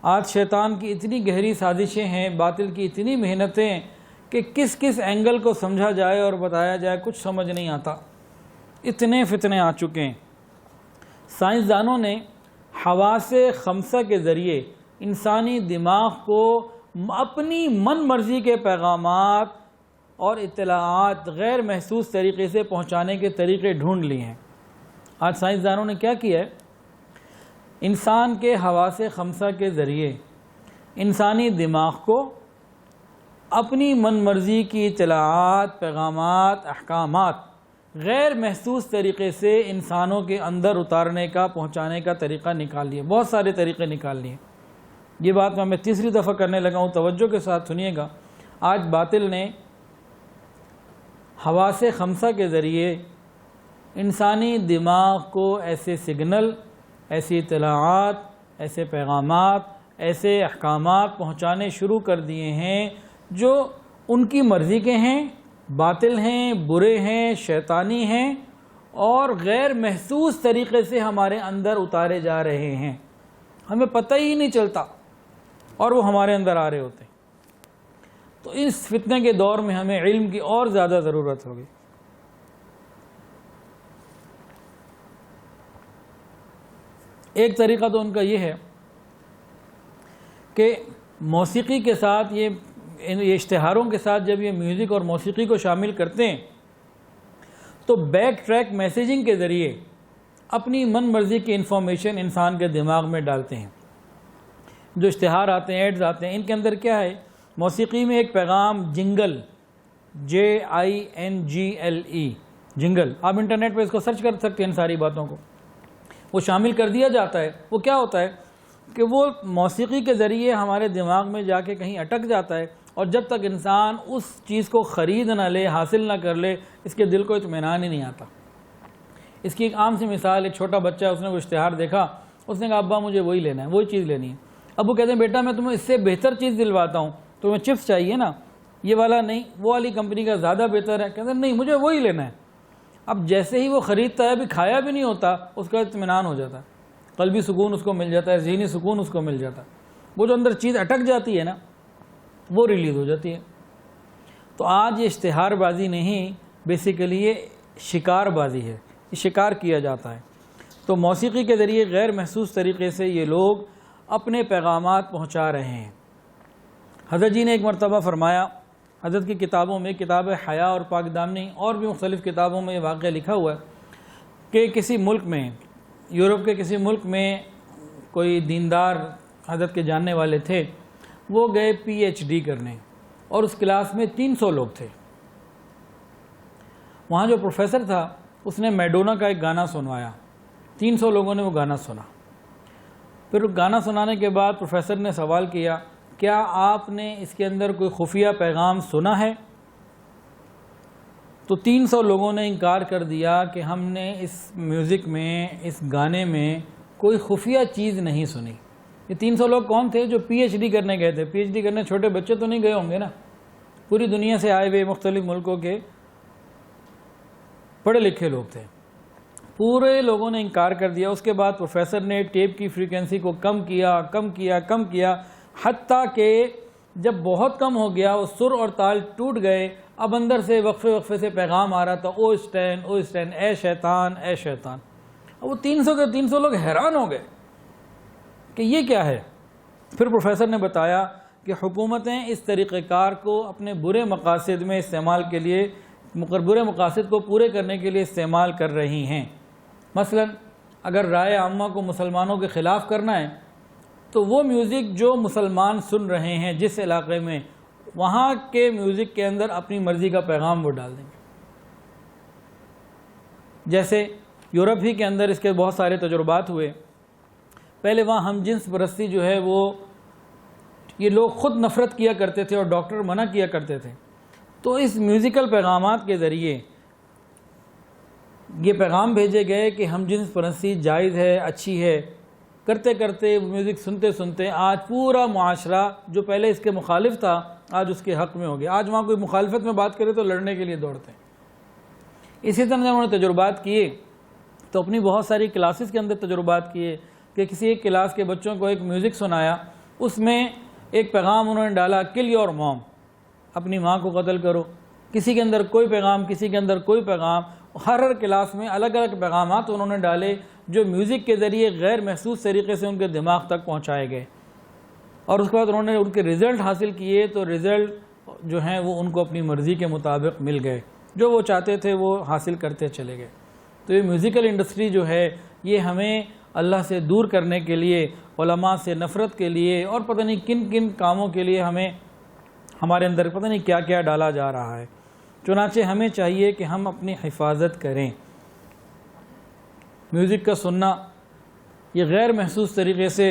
آج شیطان کی اتنی گہری سازشیں ہیں، باطل کی اتنی محنتیں کہ کس کس اینگل کو سمجھا جائے اور بتایا جائے کچھ سمجھ نہیں آتا، اتنے فتنے آ چکے ہیں۔ سائنسدانوں نے حواس خمسہ کے ذریعے انسانی دماغ کو اپنی من مرضی کے پیغامات اور اطلاعات غیر محسوس طریقے سے پہنچانے کے طریقے ڈھونڈ لیے ہیں۔ آج سائنسدانوں نے کیا کیا ہے، انسان کے حواس خمسہ کے ذریعے انسانی دماغ کو اپنی من مرضی کی اطلاعات، پیغامات، احکامات غیر محسوس طریقے سے انسانوں کے اندر اتارنے کا، پہنچانے کا طریقہ نکال لیے، بہت سارے طریقے نکال لیے۔ یہ بات میں تیسری دفعہ کرنے لگا ہوں، توجہ کے ساتھ سنیے گا۔ آج باطل نے حواس خمسہ کے ذریعے انسانی دماغ کو ایسے سگنل، ایسی اطلاعات، ایسے پیغامات، ایسے احکامات پہنچانے شروع کر دیے ہیں جو ان کی مرضی کے ہیں، باطل ہیں، برے ہیں، شیطانی ہیں اور غیر محسوس طریقے سے ہمارے اندر اتارے جا رہے ہیں، ہمیں پتہ ہی نہیں چلتا اور وہ ہمارے اندر آ رہے ہوتے ہیں۔ تو اس فتنے کے دور میں ہمیں علم کی اور زیادہ ضرورت ہوگی۔ ایک طریقہ تو ان کا یہ ہے کہ موسیقی کے ساتھ یہ اشتہاروں کے ساتھ جب یہ میوزک اور موسیقی کو شامل کرتے ہیں تو بیک ٹریک میسیجنگ کے ذریعے اپنی من مرضی کی انفارمیشن انسان کے دماغ میں ڈالتے ہیں۔ جو اشتہار آتے ہیں، ایڈز آتے ہیں، ان کے اندر کیا ہے، موسیقی میں ایک پیغام جنگل، JINGLE جنگل، آپ انٹرنیٹ پہ اس کو سرچ کر سکتے ہیں، ان ساری باتوں کو وہ شامل کر دیا جاتا ہے۔ وہ کیا ہوتا ہے کہ وہ موسیقی کے ذریعے ہمارے دماغ میں جا کے کہیں اٹک جاتا ہے، اور جب تک انسان اس چیز کو خرید نہ لے، حاصل نہ کر لے، اس کے دل کو اطمینان ہی نہیں آتا۔ اس کی ایک عام سی مثال، ایک چھوٹا بچہ ہے، اس نے وہ اشتہار دیکھا، اس نے کہا ابا مجھے وہی لینا ہے، وہی چیز لینی ہے۔ ابو کہتے ہیں بیٹا میں تمہیں اس سے بہتر چیز دلواتا ہوں، تمہیں چپس چاہیے نا، یہ والا نہیں، وہ والی کمپنی کا زیادہ بہتر ہے۔ کہتے ہیں نہیں مجھے وہی لینا ہے۔ اب جیسے ہی وہ خریدتا ہے، ابھی کھایا بھی نہیں ہوتا، اس کا اطمینان ہو جاتا ہے، قلبی سکون اس کو مل جاتا ہے، ذہنی سکون اس کو مل جاتا ہے، وہ جو اندر چیز اٹک جاتی ہے نا وہ ریلیز ہو جاتی ہے۔ تو آج یہ اشتہار بازی نہیں، بیسیکلی یہ شکار بازی ہے، یہ شکار کیا جاتا ہے۔ تو موسیقی کے ذریعے غیر محسوس طریقے سے یہ لوگ اپنے پیغامات پہنچا رہے ہیں۔ حضرت جی نے ایک مرتبہ فرمایا، حضرت کی کتابوں میں، کتاب حیا اور پاک دامنی اور بھی مختلف کتابوں میں یہ واقعہ لکھا ہوا ہے کہ کسی ملک میں، یورپ کے کسی ملک میں کوئی دیندار حضرت کے جاننے والے تھے، وہ گئے PhD کرنے، اور اس کلاس میں 300 لوگ تھے۔ وہاں جو پروفیسر تھا اس نے میڈونا کا ایک گانا سنوایا، 300 لوگوں نے وہ گانا سنا۔ پھر گانا سنانے کے بعد پروفیسر نے سوال کیا، کیا آپ نے اس کے اندر کوئی خفیہ پیغام سنا ہے؟ تو 300 لوگوں نے انکار کر دیا کہ ہم نے اس میوزک میں، اس گانے میں کوئی خفیہ چیز نہیں سنی۔ یہ 300 لوگ کون تھے؟ جو PhD کرنے گئے تھے۔ PhD کرنے چھوٹے بچے تو نہیں گئے ہوں گے نا، پوری دنیا سے آئے ہوئے مختلف ملکوں کے پڑھے لکھے لوگ تھے۔ پورے لوگوں نے انکار کر دیا۔ اس کے بعد پروفیسر نے ٹیپ کی فریکوینسی کو کم کیا، حتیٰ کہ جب بہت کم ہو گیا، وہ سر اور تال ٹوٹ گئے، اب اندر سے وقفے سے پیغام آ رہا تھا، او اسٹین، اے شیطان، اے شیطان۔ اب وہ 300 لوگ حیران ہو گئے کہ یہ کیا ہے۔ پھر پروفیسر نے بتایا کہ حکومتیں اس طریقہ کار کو اپنے برے مقاصد میں استعمال کے لیے، برے مقاصد کو پورے کرنے کے لیے استعمال کر رہی ہیں۔ مثلا اگر رائے عامہ کو مسلمانوں کے خلاف کرنا ہے تو وہ میوزک جو مسلمان سن رہے ہیں جس علاقے میں، وہاں کے میوزک کے اندر اپنی مرضی کا پیغام وہ ڈال دیں گے۔ جیسے یورپ ہی کے اندر اس کے بہت سارے تجربات ہوئے۔ پہلے وہاں ہم جنس پرستی جو ہے وہ یہ لوگ خود نفرت کیا کرتے تھے اور ڈاکٹر منع کیا کرتے تھے. تو اس میوزیکل پیغامات کے ذریعے یہ پیغام بھیجے گئے کہ ہم جنس پرستی جائز ہے، اچھی ہے. کرتے کرتے میوزک سنتے سنتے آج پورا معاشرہ جو پہلے اس کے مخالف تھا آج اس کے حق میں ہو گیا. آج وہاں کوئی مخالفت میں بات کرے تو لڑنے کے لیے دوڑتے ہیں. اسی طرح جب انہوں نے تجربات کیے تو اپنی بہت ساری کلاسز کے اندر تجربات کیے کہ کسی ایک کلاس کے بچوں کو ایک میوزک سنایا، اس میں ایک پیغام انہوں نے ڈالا کل یور موم، اپنی ماں کو قتل کرو. کسی کے اندر کوئی پیغام، کسی کے اندر کوئی پیغام. ہر کلاس میں الگ الگ پیغامات انہوں نے ڈالے جو میوزک کے ذریعے غیر محسوس طریقے سے ان کے دماغ تک پہنچائے گئے. اور اس کے بعد انہوں نے ان کے رزلٹ حاصل کیے تو رزلٹ جو ہیں وہ ان کو اپنی مرضی کے مطابق مل گئے، جو وہ چاہتے تھے وہ حاصل کرتے چلے گئے. تو یہ میوزیکل انڈسٹری جو ہے یہ ہمیں اللہ سے دور کرنے کے لیے، علماء سے نفرت کے لیے اور پتہ نہیں کن کن کاموں کے لیے ہمارے اندر پتہ نہیں کیا کیا ڈالا جا رہا ہے. چنانچہ ہمیں چاہیے کہ ہم اپنی حفاظت کریں. میوزک کا سننا یہ غیر محسوس طریقے سے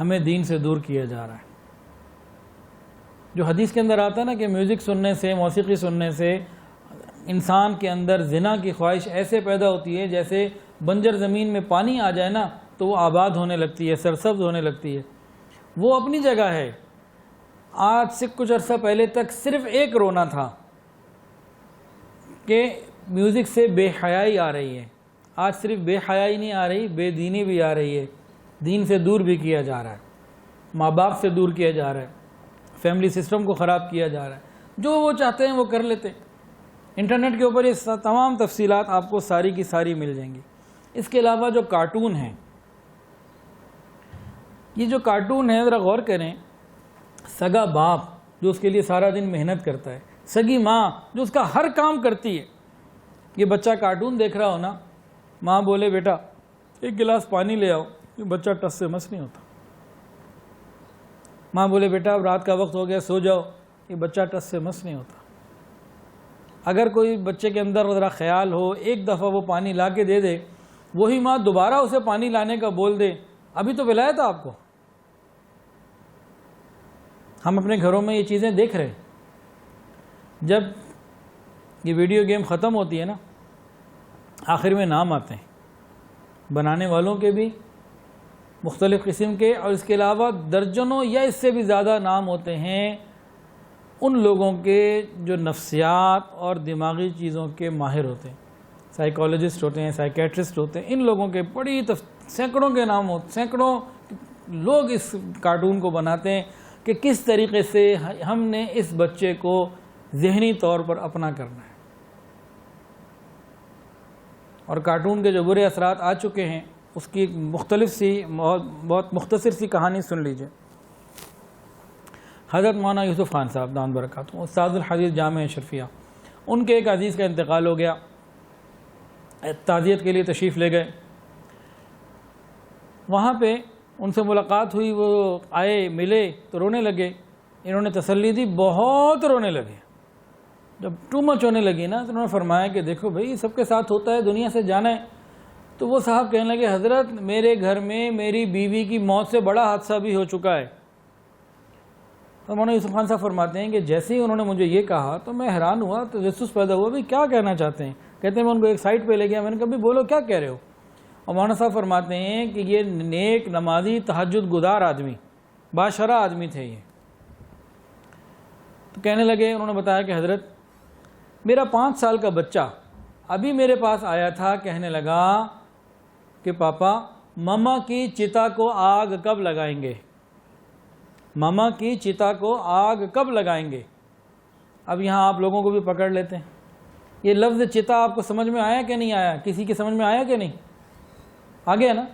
ہمیں دین سے دور کیا جا رہا ہے. جو حدیث کے اندر آتا ہے نا کہ میوزک سننے سے، موسیقی سننے سے انسان کے اندر زنا کی خواہش ایسے پیدا ہوتی ہے جیسے بنجر زمین میں پانی آ جائے نا تو وہ آباد ہونے لگتی ہے، سرسبز ہونے لگتی ہے. وہ اپنی جگہ ہے. آج سے کچھ عرصہ پہلے تک صرف ایک رونا تھا کہ میوزک سے بے حیائی آ رہی ہے. آج صرف بے حیائی نہیں آ رہی، بے دینی بھی آ رہی ہے. دین سے دور بھی کیا جا رہا ہے، ماں باپ سے دور کیا جا رہا ہے، فیملی سسٹم کو خراب کیا جا رہا ہے. جو وہ چاہتے ہیں وہ کر لیتے. انٹرنیٹ کے اوپر یہ تمام تفصیلات آپ کو ساری کی ساری مل جائیں گی. اس کے علاوہ جو کارٹون ہیں، یہ جو کارٹون ہیں ذرا غور کریں. سگا باپ جو اس کے لیے سارا دن محنت کرتا ہے، سگی ماں جو اس کا ہر کام کرتی ہے، یہ بچہ کارٹون دیکھ رہا ہو نا، ماں بولے بیٹا ایک گلاس پانی لے آؤ، یہ بچہ ٹس سے مس نہیں ہوتا. ماں بولے بیٹا اب رات کا وقت ہو گیا سو جاؤ، یہ بچہ ٹس سے مس نہیں ہوتا. اگر کوئی بچے کے اندر ذرا خیال ہو، ایک دفعہ وہ پانی لا کے دے دے، وہی ماں دوبارہ اسے پانی لانے کا بول دے، ابھی تو پلایا تھا آپ کو. ہم اپنے گھروں میں یہ چیزیں دیکھ رہے ہیں. جب یہ ویڈیو گیم ختم ہوتی ہے نا، آخر میں نام آتے ہیں بنانے والوں کے بھی مختلف قسم کے، اور اس کے علاوہ درجنوں یا اس سے بھی زیادہ نام ہوتے ہیں ان لوگوں کے جو نفسیات اور دماغی چیزوں کے ماہر ہوتے ہیں. سائیکالوجسٹ ہوتے ہیں، سائیکیٹرسٹ ہوتے ہیں. ان لوگوں کے بڑی سینکڑوں کے نام ہوتے، سینکڑوں لوگ اس کارٹون کو بناتے ہیں کہ کس طریقے سے ہم نے اس بچے کو ذہنی طور پر اپنا کرنا ہے. اور کارٹون کے جو برے اثرات آ چکے ہیں اس کی ایک مختلف سی بہت مختصر سی کہانی سن لیجئے. حضرت مولانا یوسف خان صاحب دامت برکاتہ استاد الحدیث جامعہ اشرفیہ، ان کے ایک عزیز کا انتقال ہو گیا. تعزیت کے لیے تشریف لے گئے. وہاں پہ ان سے ملاقات ہوئی، وہ آئے ملے تو رونے لگے. انہوں نے تسلی دی، بہت رونے لگے. جب ٹو مچ ہونے لگی نا تو انہوں نے فرمایا کہ دیکھو بھائی سب کے ساتھ ہوتا ہے، دنیا سے جانا ہے. تو وہ صاحب کہنے لگے حضرت میرے گھر میں میری بیوی کی موت سے بڑا حادثہ بھی ہو چکا ہے. تو مولانا یوسف خان صاحب فرماتے ہیں کہ جیسے ہی انہوں نے مجھے یہ کہا تو میں حیران ہوا، تو تجسس پیدا ہوا بھی کیا کہنا چاہتے ہیں. کہتے ہیں میں ان کو ایک سائٹ پہ لے گیا، میں نے کہا بھی بولو کیا کہہ رہے ہو. اور مولانا صاحب فرماتے ہیں کہ یہ نیک نمازی تہجد گزار آدمی، باشرہ آدمی تھے یہ. تو کہنے لگے، انہوں نے بتایا کہ حضرت میرا 5 سال کا بچہ ابھی میرے پاس آیا تھا، کہنے لگا کہ پاپا ماما کی چتا کو آگ کب لگائیں گے، ماما کی چتا کو آگ کب لگائیں گے. اب یہاں آپ لوگوں کو بھی پکڑ لیتے ہیں. یہ لفظ چتا آپ کو سمجھ میں آیا کہ نہیں آیا؟ کسی کی سمجھ میں آیا کہ نہیں؟ آ گیا نا؟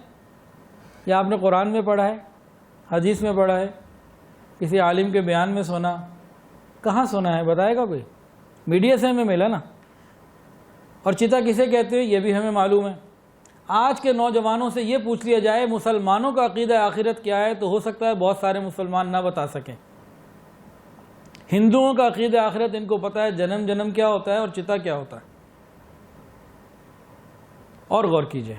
یا آپ نے قرآن میں پڑھا ہے، حدیث میں پڑھا ہے، کسی عالم کے بیان میں سنا؟ کہاں سنا ہے بتائے گا کوئی؟ میڈیا سے ہمیں ملا نا. اور چتا کسے کہتے ہیں یہ بھی ہمیں معلوم ہے. آج کے نوجوانوں سے یہ پوچھ لیا جائے مسلمانوں کا عقیدہ آخرت کیا ہے تو ہو سکتا ہے بہت سارے مسلمان نہ بتا سکیں. ہندوؤں کا عقیدہ آخرت ان کو پتہ ہے، جنم کیا ہوتا ہے اور چتا کیا ہوتا ہے. اور غور کیجئے،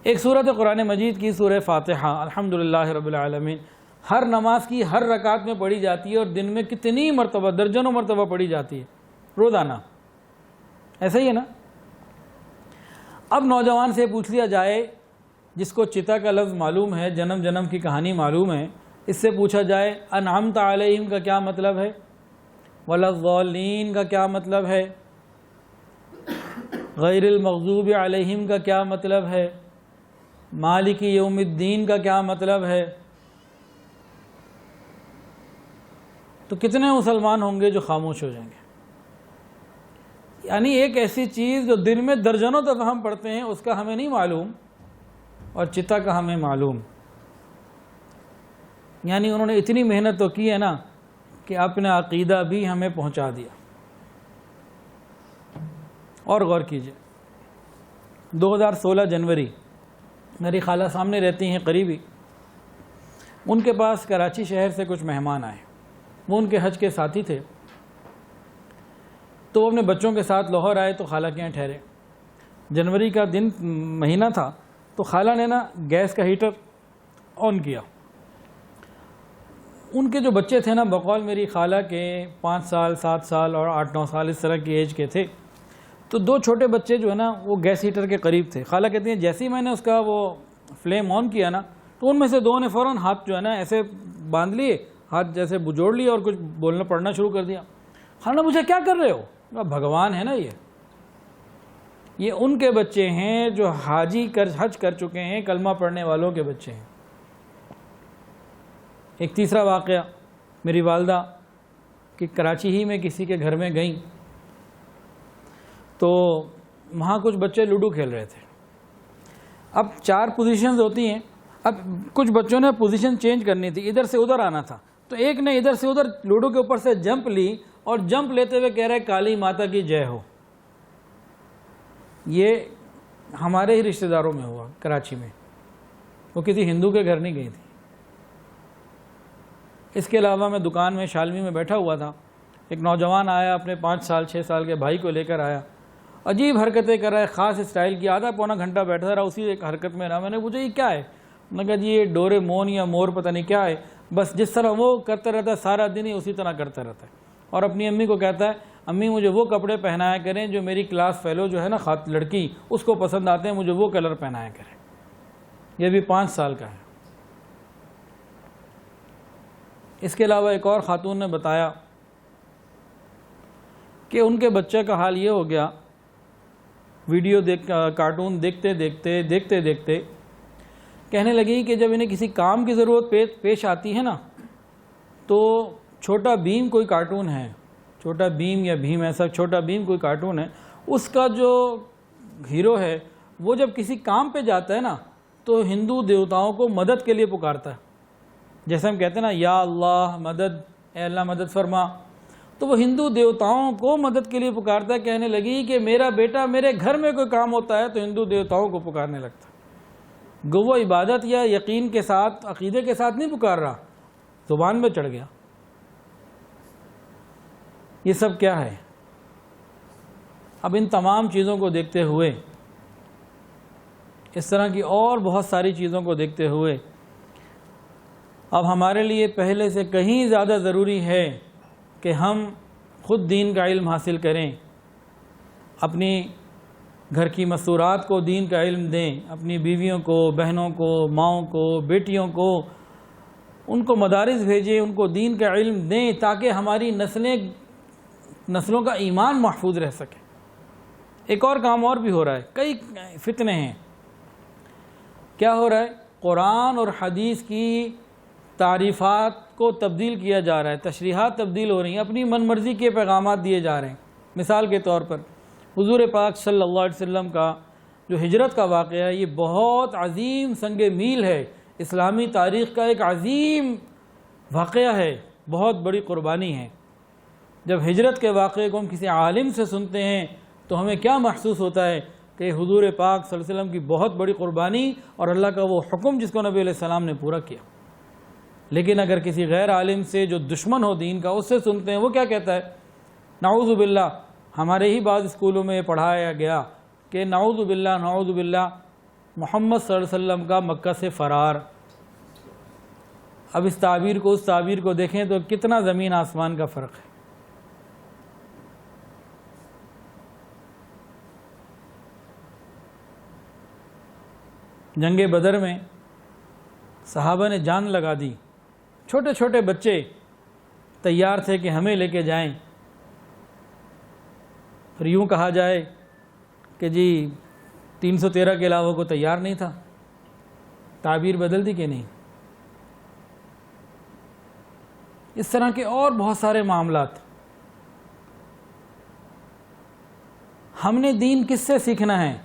ایک صورت قرآن مجید کی سورہ فاتحہ الحمدللہ رب العالمین ہر نماز کی ہر رکعت میں پڑھی جاتی ہے اور دن میں کتنی مرتبہ، درجنوں مرتبہ پڑھی جاتی ہے روزانہ، ایسا ہی ہے نا؟ اب نوجوان سے پوچھ لیا جائے جس کو چتا کا لفظ معلوم ہے، جنم جنم کی کہانی معلوم ہے، اس سے پوچھا جائے انعمت علیہم کا کیا مطلب ہے، ولا الضالین کا کیا مطلب ہے، غیر المغضوب علیہم کا کیا مطلب ہے، مالک یوم الدین کا کیا مطلب ہے، تو کتنے مسلمان ہوں گے جو خاموش ہو جائیں گے؟ یعنی ایک ایسی چیز جو دن میں درجنوں دفعہ ہم پڑھتے ہیں اس کا ہمیں نہیں معلوم اور چتا کا ہمیں معلوم. یعنی انہوں نے اتنی محنت تو کی ہے نا کہ اپنا عقیدہ بھی ہمیں پہنچا دیا. اور غور کیجئے 2016 جنوری میری خالہ سامنے رہتی ہیں قریبی، ان کے پاس کراچی شہر سے کچھ مہمان آئے، وہ ان کے حج کے ساتھی تھے، تو وہ اپنے بچوں کے ساتھ لاہور آئے تو خالہ کے یہاں ٹھہرے. جنوری کا دن مہینہ تھا تو خالہ نے نا گیس کا ہیٹر آن کیا. ان کے جو بچے تھے نا بقول میری خالہ کے 5 سال 7 سال اور 8-9 سال اس طرح کی ایج کے تھے، تو 2 چھوٹے بچے جو ہے نا وہ گیس ہیٹر کے قریب تھے. خالہ کہتی ہیں جیسے ہی میں نے اس کا وہ فلیم آن کیا نا تو ان میں سے 2 نے فوراً ہاتھ جو ہے نا ایسے باندھ لیے، ہاتھ جیسے بجوڑ لیے اور کچھ بولنا پڑھنا شروع کر دیا. خالہ مجھے کیا کر رہے ہو؟ بھگوان ہے نا یہ ان کے بچے ہیں جو حج کر چکے ہیں، کلمہ پڑھنے والوں کے بچے ہیں. ایک تیسرا واقعہ، میری والدہ کہ کراچی ہی میں کسی کے گھر میں گئیں تو وہاں کچھ بچے لوڈو کھیل رہے تھے. اب 4 پوزیشنز ہوتی ہیں، اب کچھ بچوں نے پوزیشن چینج کرنی تھی، ادھر سے ادھر آنا تھا، تو ایک نے ادھر سے ادھر لوڈو کے اوپر سے جمپ لی اور جمپ لیتے ہوئے کہہ رہے کالی ماتا کی جے ہو. یہ ہمارے ہی رشتہ داروں میں ہوا کراچی میں، وہ کسی ہندو کے گھر نہیں گئی تھی. اس کے علاوہ میں دکان میں شالمی میں بیٹھا ہوا تھا، ایک نوجوان آیا، اپنے 5 سال 6 سال کے بھائی کو لے کر آیا، عجیب حرکتیں کر رہا ہے، خاص اسٹائل کی، آدھا پونا گھنٹہ بیٹھا رہا اسی ایک حرکت میں رہا. میں نے پوچھا یہ کیا ہے؟ میں نے کہا جی یہ ڈورے مون یا مور پتہ نہیں کیا ہے، بس جس طرح وہ کرتا رہتا ہے سارا دن ہی اسی طرح کرتا رہتا ہے. اور اپنی امی کو کہتا ہے امی مجھے وہ کپڑے پہنایا کریں جو میری کلاس فیلو جو ہے نا لڑکی اس کو پسند آتے ہیں، مجھے وہ کلر پہنایا کریں. یہ بھی 5 سال کا ہے. اس کے علاوہ ایک اور خاتون نے بتایا کہ ان کے بچے کا حال یہ ہو گیا، ویڈیو کارٹون دیکھتے دیکھتے کہنے لگی کہ جب انہیں کسی کام کی ضرورت پیش آتی ہے نا تو چھوٹا بھیم کوئی کارٹون ہے، چھوٹا بھیم یا بھیم ایسا چھوٹا بھیم کوئی کارٹون ہے، اس کا جو ہیرو ہے وہ جب کسی کام پہ جاتا ہے نا تو ہندو دیوتاؤں کو مدد کے لیے پکارتا ہے. جیسے ہم کہتے ہیں نا یا اللہ مدد، اے اللہ مدد فرما، تو وہ ہندو دیوتاؤں کو مدد کے لیے پکارتا ہے. کہنے لگی کہ میرا بیٹا میرے گھر میں کوئی کام ہوتا ہے تو ہندو دیوتاؤں کو پکارنے لگتا ہے. گو وہ عبادت یا یقین کے ساتھ عقیدے کے ساتھ نہیں پکار رہا، زبان میں چڑھ گیا. یہ سب کیا ہے؟ اب ان تمام چیزوں کو دیکھتے ہوئے، اس طرح کی اور بہت ساری چیزوں کو دیکھتے ہوئے اب ہمارے لیے پہلے سے کہیں زیادہ ضروری ہے کہ ہم خود دین کا علم حاصل کریں، اپنی گھر کی مستورات کو دین کا علم دیں، اپنی بیویوں کو، بہنوں کو، ماؤں کو، بیٹیوں کو، ان کو مدارس بھیجیں، ان کو دین کا علم دیں تاکہ ہماری نسلوں کا ایمان محفوظ رہ سکے. ایک اور کام اور بھی ہو رہا ہے، کئی فتنے ہیں. کیا ہو رہا ہے؟ قرآن اور حدیث کی تعریفات کو تبدیل کیا جا رہا ہے، تشریحات تبدیل ہو رہی ہیں، اپنی من مرضی کے پیغامات دیے جا رہے ہیں. مثال کے طور پر حضور پاک صلی اللہ علیہ وسلم کا جو ہجرت کا واقعہ ہے، یہ بہت عظیم سنگ میل ہے، اسلامی تاریخ کا ایک عظیم واقعہ ہے، بہت بڑی قربانی ہے. جب ہجرت کے واقعے کو ہم کسی عالم سے سنتے ہیں تو ہمیں کیا محسوس ہوتا ہے کہ حضور پاک صلی اللہ علیہ وسلم کی بہت بڑی قربانی اور اللہ کا وہ حکم جس کو نبی علیہ السلام نے پورا کیا. لیکن اگر کسی غیر عالم سے جو دشمن ہو دین کا اس سے سنتے ہیں، وہ کیا کہتا ہے؟ نعوذ باللہ. ہمارے ہی بعض اسکولوں میں یہ پڑھایا گیا کہ نعوذ باللہ محمد صلی اللہ علیہ وسلم کا مکہ سے فرار. اب اس تعبیر کو اس تعبیر کو دیکھیں تو کتنا زمین آسمان کا فرق ہے. جنگ بدر میں صحابہ نے جان لگا دی. چھوٹے چھوٹے بچے تیار تھے کہ ہمیں لے کے جائیں. پھر یوں کہا جائے کہ جی 313 کے علاوہ کو تیار نہیں تھا. تعبیر بدل دی کہ نہیں؟ اس طرح کے اور بہت سارے معاملات. ہم نے دین کس سے سیکھنا ہے؟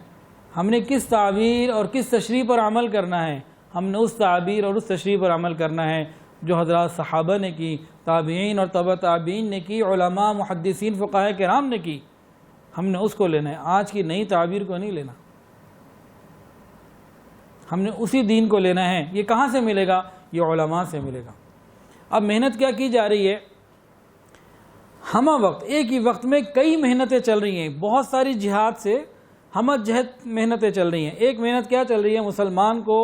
ہم نے کس تعبیر اور کس تشریح پر عمل کرنا ہے؟ ہم نے اس تعبیر اور اس تشریح پر عمل کرنا ہے جو حضرات صحابہ نے کی، تابعین اور تبع تابعین نے کی، علماء محدثین فقہاء کرام نے کی. ہم نے اس کو لینا ہے، آج کی نئی تعبیر کو نہیں لینا. ہم نے اسی دین کو لینا ہے. یہ کہاں سے ملے گا؟ یہ علماء سے ملے گا. اب محنت کیا کی جا رہی ہے؟ ہمہ وقت ایک ہی وقت میں کئی محنتیں چل رہی ہیں. بہت ساری جہاد سے ہمہ جہت محنتیں چل رہی ہیں. ایک محنت کیا چل رہی ہے؟ مسلمان کو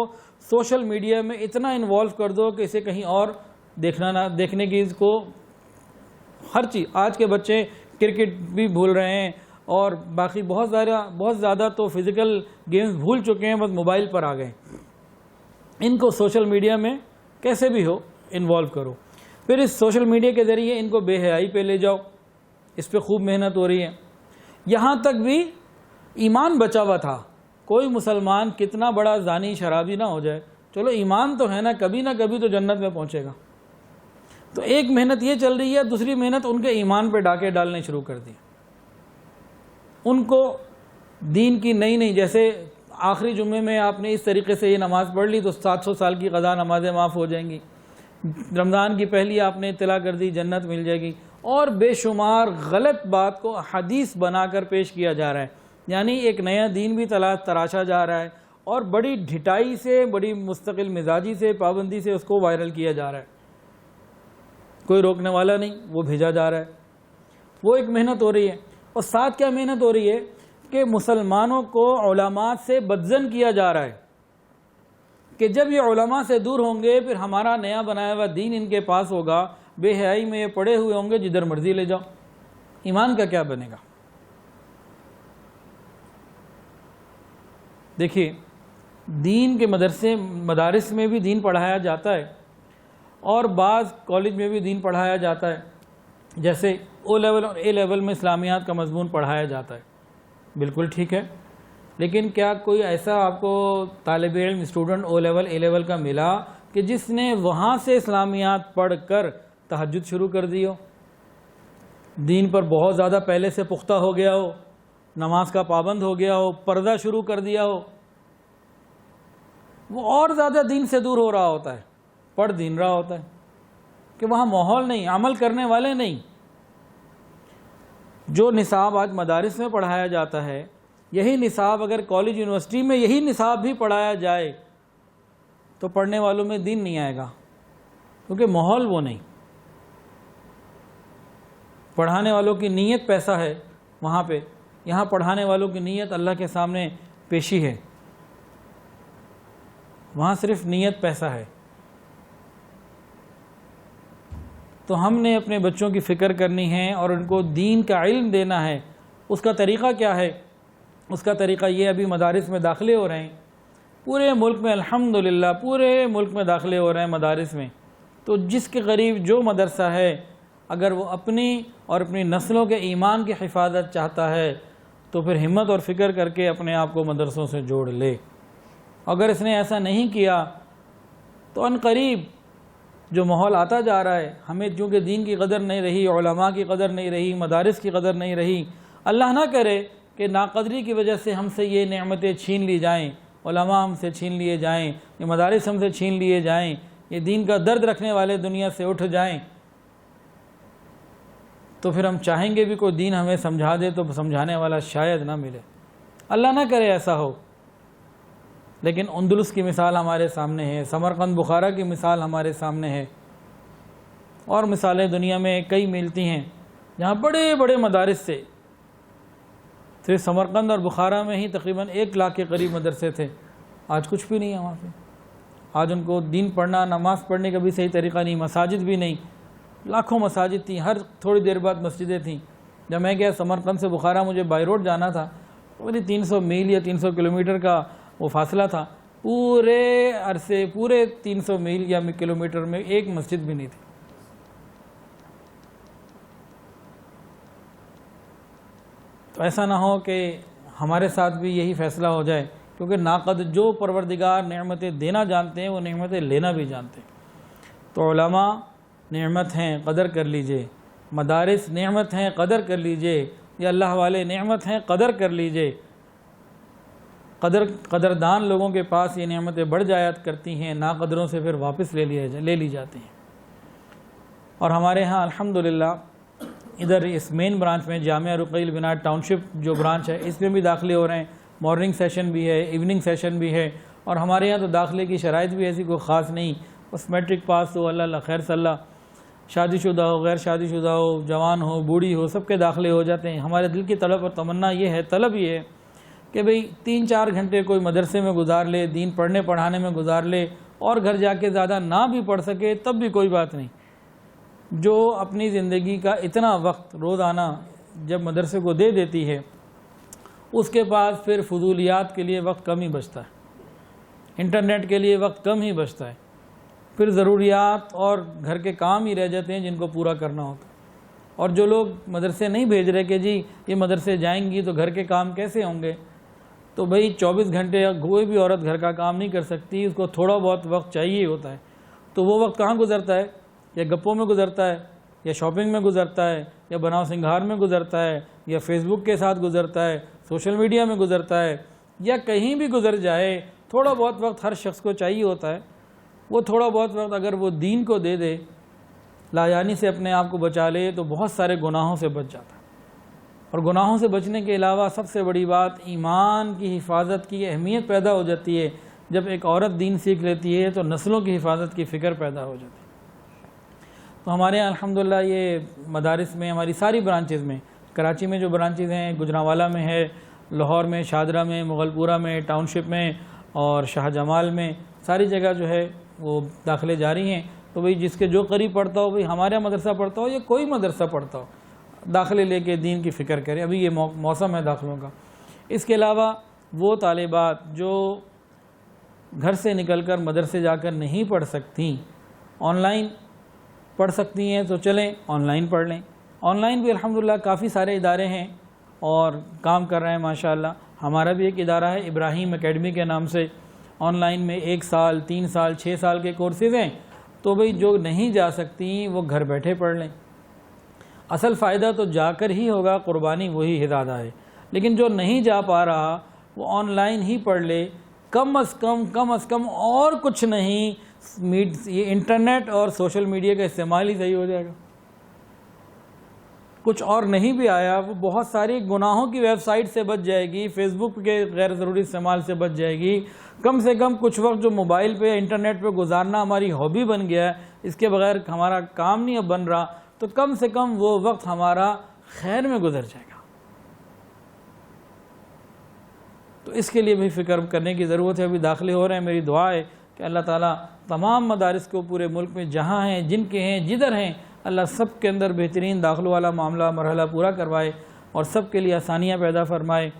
سوشل میڈیا میں اتنا انوالو کر دو کہ اسے کہیں اور دیکھنے کی اس کو ہر چیز. آج کے بچے کرکٹ بھی بھول رہے ہیں اور باقی بہت زیادہ تو فزیکل گیمز بھول چکے ہیں، بس موبائل پر آ گئے. ان کو سوشل میڈیا میں کیسے بھی ہو انوالو کرو. پھر اس سوشل میڈیا کے ذریعے ان کو بے حیائی پہ لے جاؤ. اس پہ خوب محنت ہو رہی ہے. یہاں تک بھی ایمان بچا ہوا تھا. کوئی مسلمان کتنا بڑا زانی شرابی نہ ہو جائے، چلو ایمان تو ہے نا، کبھی نہ کبھی تو جنت میں پہنچے گا. تو ایک محنت یہ چل رہی ہے، دوسری محنت ان کے ایمان پہ ڈاکے ڈالنے شروع کر دی. ان کو دین کی نئی جیسے آخری جمعے میں آپ نے اس طریقے سے یہ نماز پڑھ لی تو 700 سال کی قضا نمازیں معاف ہو جائیں گی. رمضان کی پہلی آپ نے اطلاع کر دی جنت مل جائے گی. اور بے شمار غلط بات کو حدیث بنا کر پیش کیا جا رہا ہے. یعنی ایک نیا دین بھی تراشا جا رہا ہے اور بڑی ڈھٹائی سے، بڑی مستقل مزاجی سے، پابندی سے اس کو وائرل کیا جا رہا ہے. کوئی روکنے والا نہیں، وہ بھیجا جا رہا ہے. وہ ایک محنت ہو رہی ہے. اور ساتھ کیا محنت ہو رہی ہے کہ مسلمانوں کو علماء سے بدظن کیا جا رہا ہے کہ جب یہ علماء سے دور ہوں گے پھر ہمارا نیا بنایا ہوا دین ان کے پاس ہوگا، بے حیائی میں یہ پڑے ہوئے ہوں گے، جدھر مرضی لے جاؤ. ایمان کا کیا بنے گا؟ دیکھیے، دین کے مدارس میں بھی دین پڑھایا جاتا ہے اور بعض کالج میں بھی دین پڑھایا جاتا ہے. جیسے او لیول اور اے لیول میں اسلامیات کا مضمون پڑھایا جاتا ہے، بالکل ٹھیک ہے. لیکن کیا کوئی ایسا آپ کو طالب علم اسٹوڈنٹ او لیول اے لیول کا ملا کہ جس نے وہاں سے اسلامیات پڑھ کر تہجد شروع کر دی ہو، دین پر بہت زیادہ پہلے سے پختہ ہو گیا ہو، نماز کا پابند ہو گیا ہو، پردہ شروع کر دیا ہو؟ وہ اور زیادہ دین سے دور ہو رہا ہوتا ہے، پڑھ دین رہا ہوتا ہے کہ وہاں ماحول نہیں، عمل کرنے والے نہیں. جو نصاب آج مدارس میں پڑھایا جاتا ہے، یہی نصاب اگر کالج یونیورسٹی میں یہی نصاب بھی پڑھایا جائے تو پڑھنے والوں میں دین نہیں آئے گا، کیونکہ ماحول وہ نہیں. پڑھانے والوں کی نیت پیسہ ہے وہاں پہ، یہاں پڑھانے والوں کی نیت اللہ کے سامنے پیشی ہے. وہاں صرف نیت پیسہ ہے. تو ہم نے اپنے بچوں کی فکر کرنی ہے اور ان کو دین کا علم دینا ہے. اس کا طریقہ کیا ہے؟ اس کا طریقہ یہ، ابھی مدارس میں داخلے ہو رہے ہیں پورے ملک میں، الحمدللہ پورے ملک میں داخلے ہو رہے ہیں مدارس میں. تو جس کے قریب جو مدرسہ ہے، اگر وہ اپنی اور اپنی نسلوں کے ایمان کی حفاظت چاہتا ہے تو پھر ہمت اور فکر کر کے اپنے آپ کو مدرسوں سے جوڑ لے. اگر اس نے ایسا نہیں کیا تو ان قریب جو ماحول آتا جا رہا ہے، ہمیں چونکہ دین کی قدر نہیں رہی، علماء کی قدر نہیں رہی، مدارس کی قدر نہیں رہی، اللہ نہ کرے کہ ناقدری کی وجہ سے ہم سے یہ نعمتیں چھین لی جائیں، علماء ہم سے چھین لیے جائیں، یہ مدارس ہم سے چھین لیے جائیں، یہ دین کا درد رکھنے والے دنیا سے اٹھ جائیں، تو پھر ہم چاہیں گے بھی کوئی دین ہمیں سمجھا دے تو سمجھانے والا شاید نہ ملے. اللہ نہ کرے ایسا ہو. لیکن اندلس کی مثال ہمارے سامنے ہے، سمرقند بخارا کی مثال ہمارے سامنے ہے، اور مثالیں دنیا میں کئی ملتی ہیں جہاں بڑے بڑے مدارس سے، صرف سمرقند اور بخارا میں ہی تقریباً 1 لاکھ کے قریب مدرسے تھے، آج کچھ بھی نہیں ہے وہاں پہ. آج ان کو دین پڑھنا، نماز پڑھنے کا بھی صحیح طریقہ نہیں، مساجد بھی نہیں. لاکھوں مساجد تھیں، ہر تھوڑی دیر بعد مسجدیں تھیں. جب میں گیا سمرقند سے بخارا، مجھے بائی روڈ جانا تھا، وہی 300 میل یا 300 کلومیٹر کا وہ فاصلہ تھا. پورے عرصے، پورے 300 میل یا کلومیٹر میں ایک مسجد بھی نہیں تھی. تو ایسا نہ ہو کہ ہمارے ساتھ بھی یہی فیصلہ ہو جائے، کیونکہ جو پروردگار نعمتیں دینا جانتے ہیں وہ نعمتیں لینا بھی جانتے ہیں. تو علماء نعمت ہیں، قدر کر لیجئے. مدارس نعمت ہیں، قدر کر لیجئے. یا اللہ والے نعمت ہیں، قدر کر لیجئے. قدردان لوگوں کے پاس یہ نعمتیں بڑھ جایا کرتی ہیں، ناقدروں سے پھر واپس لے لی جاتی ہیں. اور ہمارے ہاں الحمدللہ ادھر اس مین برانچ میں جامعہ رقیہ البنات ٹاؤن شپ جو برانچ ہے، اس میں بھی داخلے ہو رہے ہیں. مارننگ سیشن بھی ہے، ایوننگ سیشن بھی ہے. اور ہمارے یہاں تو داخلے کی شرائط بھی ایسی کوئی خاص نہیں، بس میٹرک پاس ہو، اللہ خیر صلی اللہ، شادی شدہ ہو، غیر شادی شدہ ہو، جوان ہو، بوڑھی ہو، سب کے داخلے ہو جاتے ہیں. ہمارے دل کی طلب اور تمنا یہ ہے، طلب یہ ہے کہ بھئی 3-4 گھنٹے کوئی مدرسے میں گزار لے، دین پڑھنے پڑھانے میں گزار لے، اور گھر جا کے زیادہ نہ بھی پڑھ سکے تب بھی کوئی بات نہیں. جو اپنی زندگی کا اتنا وقت روزانہ جب مدرسے کو دے دیتی ہے، اس کے پاس پھر فضولیات کے لیے وقت کم ہی بچتا ہے، انٹرنیٹ کے لیے وقت کم ہی بچتا ہے. پھر ضروریات اور گھر کے کام ہی رہ جاتے ہیں جن کو پورا کرنا ہوتا ہے. اور جو لوگ مدرسے نہیں بھیج رہے کہ جی یہ مدرسے جائیں گی تو گھر کے کام کیسے ہوں گے، تو بھئی 24 گھنٹے کوئی بھی عورت گھر کا کام نہیں کر سکتی، اس کو تھوڑا بہت وقت چاہیے ہوتا ہے. تو وہ وقت کہاں گزرتا ہے؟ یا گپوں میں گزرتا ہے، یا شاپنگ میں گزرتا ہے، یا بناؤ سنگھار میں گزرتا ہے، یا فیس بک کے ساتھ گزرتا ہے، سوشل میڈیا میں گزرتا ہے، یا کہیں بھی گزر جائے. تھوڑا بہت وقت ہر شخص کو چاہیے ہوتا ہے. وہ تھوڑا بہت وقت اگر وہ دین کو دے دے، لاجانی سے اپنے آپ کو بچا لے، تو بہت سارے گناہوں سے بچ جاتا ہے. اور گناہوں سے بچنے کے علاوہ سب سے بڑی بات ایمان کی حفاظت کی اہمیت پیدا ہو جاتی ہے. جب ایک عورت دین سیکھ لیتی ہے تو نسلوں کی حفاظت کی فکر پیدا ہو جاتی ہے. تو ہمارے یہاں الحمدللہ یہ مدارس میں، ہماری ساری برانچز میں، کراچی میں جو برانچز ہیں، گجرانوالہ میں ہے، لاہور میں، شاہدرہ میں، مغل پورہ میں، ٹاؤن شپ میں، اور شاہ جمال میں، ساری جگہ جو ہے وہ داخلے جاری ہیں. تو بھئی جس کے جو قریب پڑھتا ہو، بھئی ہمارے مدرسہ پڑھتا ہو یا کوئی مدرسہ پڑھتا ہو، داخلے لے کے دین کی فکر کرے. ابھی یہ موسم ہے داخلوں کا. اس کے علاوہ وہ طالبات جو گھر سے نکل کر مدرسے جا کر نہیں پڑھ سکتی، آن لائن پڑھ سکتی ہیں، تو چلیں آن لائن پڑھ لیں. آن لائن بھی الحمدللہ کافی سارے ادارے ہیں اور کام کر رہے ہیں ماشاءاللہ. ہمارا بھی ایک ادارہ ہے ابراہیم اکیڈمی کے نام سے. آن لائن میں 1 سال، 3 سال، 6 سال کے کورسز ہیں. تو بھئی جو نہیں جا سکتی وہ گھر بیٹھے پڑھ لیں. اصل فائدہ تو جا کر ہی ہوگا، قربانی وہی زیادہ ہے. لیکن جو نہیں جا پا رہا وہ آن لائن ہی پڑھ لے. کم از کم اور کچھ نہیں، یہ انٹرنیٹ اور سوشل میڈیا کا استعمال ہی صحیح ہو جائے گا. کچھ اور نہیں بھی آیا، وہ بہت ساری گناہوں کی ویب سائٹ سے بچ جائے گی، فیس بک کے غیر ضروری استعمال سے بچ جائے گی. کم سے کم کچھ وقت جو موبائل پہ انٹرنیٹ پہ گزارنا ہماری ہابی بن گیا ہے، اس کے بغیر ہمارا کام نہیں اب بن رہا، تو کم سے کم وہ وقت ہمارا خیر میں گزر جائے گا. تو اس کے لیے بھی فکر کرنے کی ضرورت ہے. ابھی داخلے ہو رہے ہیں. میری دعا ہے کہ اللہ تعالیٰ تمام مدارس کو پورے ملک میں جہاں ہیں، جن کے ہیں، جدھر ہیں، اللہ سب کے اندر بہترین داخلوں والا معاملہ مرحلہ پورا کروائے اور سب کے لیے آسانیاں پیدا فرمائے.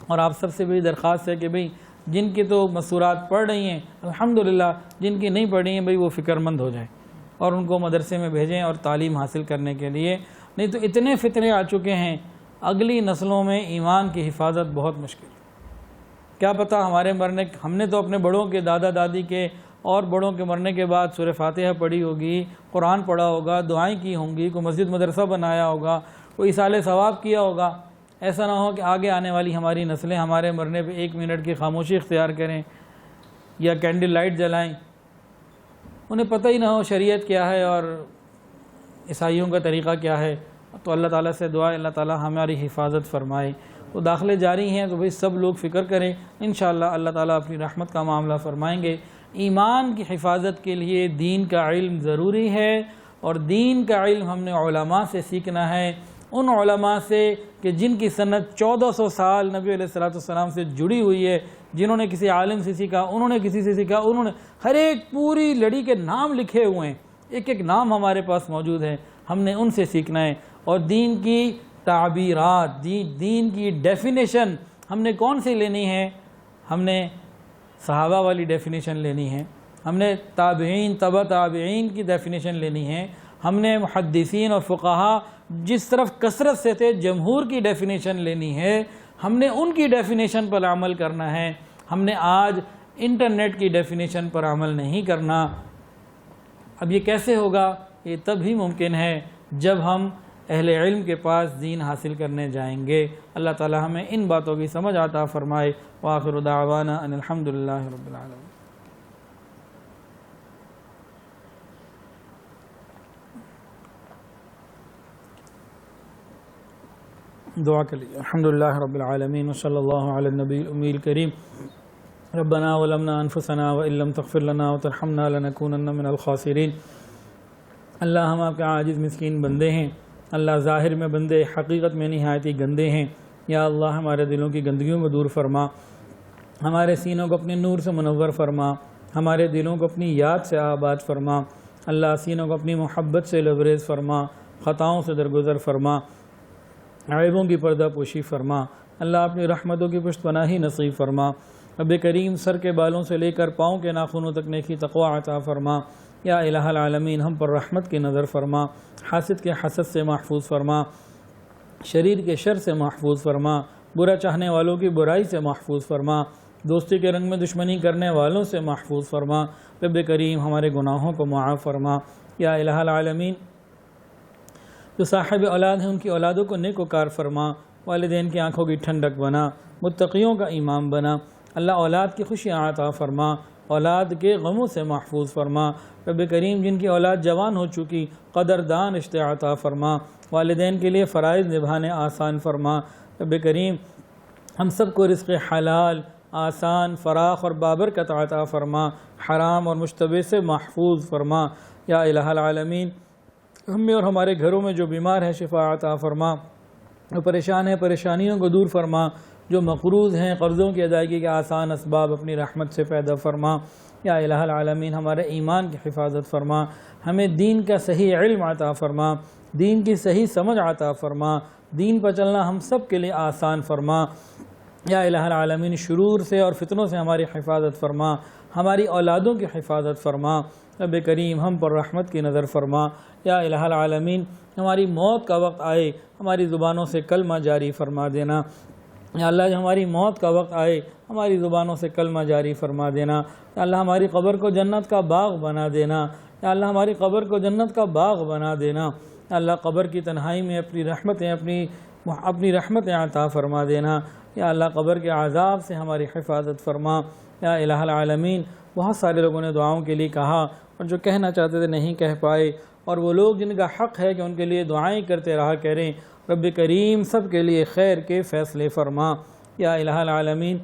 اور آپ سب سے بھی درخواست ہے کہ بھئی جن کی تو مسورات پڑھ رہی ہیں الحمدللہ، جن کی نہیں پڑھ رہی ہیں بھئی وہ فکر مند ہو جائیں اور ان کو مدرسے میں بھیجیں اور تعلیم حاصل کرنے کے لیے. نہیں تو اتنے فتنے آ چکے ہیں، اگلی نسلوں میں ایمان کی حفاظت بہت مشکل. کیا پتہ ہم نے تو اپنے بڑوں کے، دادا دادی کے اور بڑوں کے مرنے کے بعد سورہ فاتحہ پڑھی ہوگی، قرآن پڑھا ہوگا، دعائیں کی ہوں گی، کوئی مسجد مدرسہ بنایا ہوگا، کوئی ایصال ثواب کیا ہوگا. ایسا نہ ہو کہ آگے آنے والی ہماری نسلیں ہمارے مرنے پہ 1 منٹ کی خاموشی اختیار کریں یا کینڈل لائٹ جلائیں. انہیں پتہ ہی نہ ہو شریعت کیا ہے اور عیسائیوں کا طریقہ کیا ہے. تو اللہ تعالیٰ سے دعا ہے اللہ تعالیٰ ہماری حفاظت فرمائے. تو داخلے جاری ہیں تو بھئی سب لوگ فکر کریں، انشاءاللہ اللہ تعالیٰ اپنی رحمت کا معاملہ فرمائیں گے. ایمان کی حفاظت کے لیے دین کا علم ضروری ہے، اور دین کا علم ہم نے علماء سے سیکھنا ہے. ان علماء سے کہ جن کی سند 1400 سال نبی علیہ الصلوۃ والسلام سے جڑی ہوئی ہے، جنہوں نے کسی عالم سے سیکھا، انہوں نے کسی سے سیکھا، انہوں نے ہر ایک پوری لڑی کے نام لکھے ہوئے ہیں، ایک ایک نام ہمارے پاس موجود ہے، ہم نے ان سے سیکھنا ہے۔ اور دین کی تعبیرات، دین کی ڈیفینیشن ہم نے کون سی لینی ہے؟ ہم نے صحابہ والی ڈیفینیشن لینی ہے، ہم نے تابعین تبع تابعین کی ڈیفینیشن لینی ہے، ہم نے محدثین اور فقہا جس طرف کثرت سے تھے جمہور کی ڈیفینیشن لینی ہے، ہم نے ان کی ڈیفینیشن پر عمل کرنا ہے۔ ہم نے آج انٹرنیٹ کی ڈیفینیشن پر عمل نہیں کرنا۔ اب یہ کیسے ہوگا؟ یہ تب ہی ممکن ہے جب ہم اہل علم کے پاس دین حاصل کرنے جائیں گے۔ اللہ تعالی ہمیں ان باتوں کی سمجھ عطا فرمائے۔ وآخر دعوانا ان الحمدللہ رب العالمین۔ دعا کے لیے الحمدللہ رب العالمین وصلی اللہ علی النبی الامی الکریم۔ ربنا ظلمنا انفسنا وان لم تغفر لنا وترحمنا لنکونن من الخاسرین۔ اللہ ہم آپ کے عاجز مسکین بندے ہیں، اللہ ظاہر میں بندے، حقیقت میں نہایت ہی گندے ہیں۔ یا اللہ ہمارے دلوں کی گندگیوں کو دور فرما، ہمارے سینوں کو اپنے نور سے منور فرما، ہمارے دلوں کو اپنی یاد سے آباد فرما۔ اللہ سینوں کو اپنی محبت سے لبریز فرما، خطاؤں سے درگزر فرما، عیبوں کی پردہ پوشی فرما۔ اللہ اپنی رحمتوں کی پشت پناہی نصیب فرما۔ رب کریم سر کے بالوں سے لے کر پاؤں کے ناخنوں تک نیکی تقوی عطا فرما۔ یا الہ العالمین ہم پر رحمت کی نظر فرما، حاسد کے حسد سے محفوظ فرما، شریر کے شر سے محفوظ فرما، برا چاہنے والوں کی برائی سے محفوظ فرما، دوستی کے رنگ میں دشمنی کرنے والوں سے محفوظ فرما۔ رب کریم ہمارے گناہوں کو معاف فرما۔ یا الہ العالمین جو صاحب اولاد ہیں ان کی اولادوں کو نیک وکار فرما، والدین کی آنکھوں کی ٹھنڈک بنا، متقیوں کا امام بنا۔ اللہ اولاد کی خوشیاں عطا فرما، اولاد کے غموں سے محفوظ فرما۔ رب کریم جن کی اولاد جوان ہو چکی قدردان رشتے عطا فرما، والدین کے لیے فرائض نبھانے آسان فرما۔ رب کریم ہم سب کو رزق حلال، آسان، فراخ اور بابرکت عطا فرما، حرام اور مشتبہ سے محفوظ فرما۔ یا الہ العالمین ہم میں اور ہمارے گھروں میں جو بیمار ہے شفا عطا فرما، جو پریشان ہے پریشانیوں کو دور فرما، جو مقروض ہیں قرضوں کی ادائیگی کے آسان اسباب اپنی رحمت سے پیدا فرما۔ یا الہ العالمین ہمارے ایمان کی حفاظت فرما، ہمیں دین کا صحیح علم عطا فرما، دین کی صحیح سمجھ عطا فرما، دین پر چلنا ہم سب کے لیے آسان فرما۔ یا الہ العالمین شرور سے اور فتنوں سے ہماری حفاظت فرما، ہماری اولادوں کی حفاظت فرما۔ رب کریم ہم پر رحمت کی نظر فرما۔ یا الہ العالمین ہماری موت کا وقت آئے ہماری زبانوں سے کلمہ جاری فرما دینا۔ یا اللہ جب ہماری موت کا وقت آئے ہماری زبانوں سے کلمہ جاری فرما دینا۔ یا اللہ ہماری قبر کو جنت کا باغ بنا دینا۔ یا اللہ ہماری قبر کو جنت کا باغ بنا دینا۔ یا اللہ قبر کی تنہائی میں اپنی رحمتیں عطا فرما دینا۔ یا اللہ قبر کے عذاب سے ہماری حفاظت فرما۔ یا الہ العالمین بہت سارے لوگوں نے دعاؤں کے لیے کہا اور جو کہنا چاہتے تھے نہیں کہہ پائے، اور وہ لوگ جن کا حق ہے کہ ان کے لیے دعائیں کرتے رہا کریں، رب کریم سب کے لیے خیر کے فیصلے فرما۔ یا الہ العالمین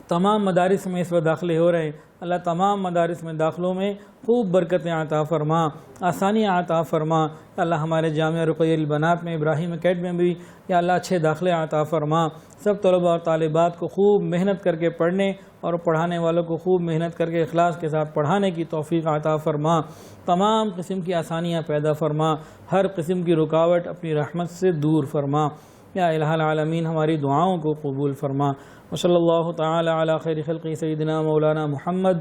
تمام مدارس میں اس وقت داخلے ہو رہے ہیں، اللہ تمام مدارس میں داخلوں میں خوب برکتیں عطا فرما، آسانیاں عطا فرما۔ اللہ ہمارے جامعہ رقیہ البنات میں ابراہیم اکیڈمی میں بھی یا اللہ اچھے داخلے عطا فرما، سب طلباء اور طالبات کو خوب محنت کر کے پڑھنے اور پڑھانے والوں کو خوب محنت کر کے اخلاص کے ساتھ پڑھانے کی توفیق عطا فرما، تمام قسم کی آسانیاں پیدا فرما، ہر قسم کی رکاوٹ اپنی رحمت سے دور فرما۔ یا الہ العالمین ہماری دعاؤں کو قبول فرما۔ وصلی اللہ تعالی علی خیر خلقی سیدنا مولانا محمد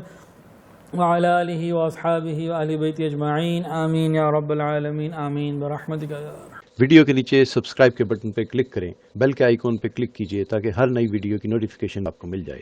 وعلی آلہ واصحابہ وآل بیت اجمعین آمین یا رب العالمین آمین برحمتک یا ارحم۔ ویڈیو کے نیچے سبسکرائب کے بٹن پہ کلک کریں، بیل کے آئیکن پہ کلک کیجئے تاکہ ہر نئی ویڈیو کی نوٹیفیکیشن آپ کو مل جائے۔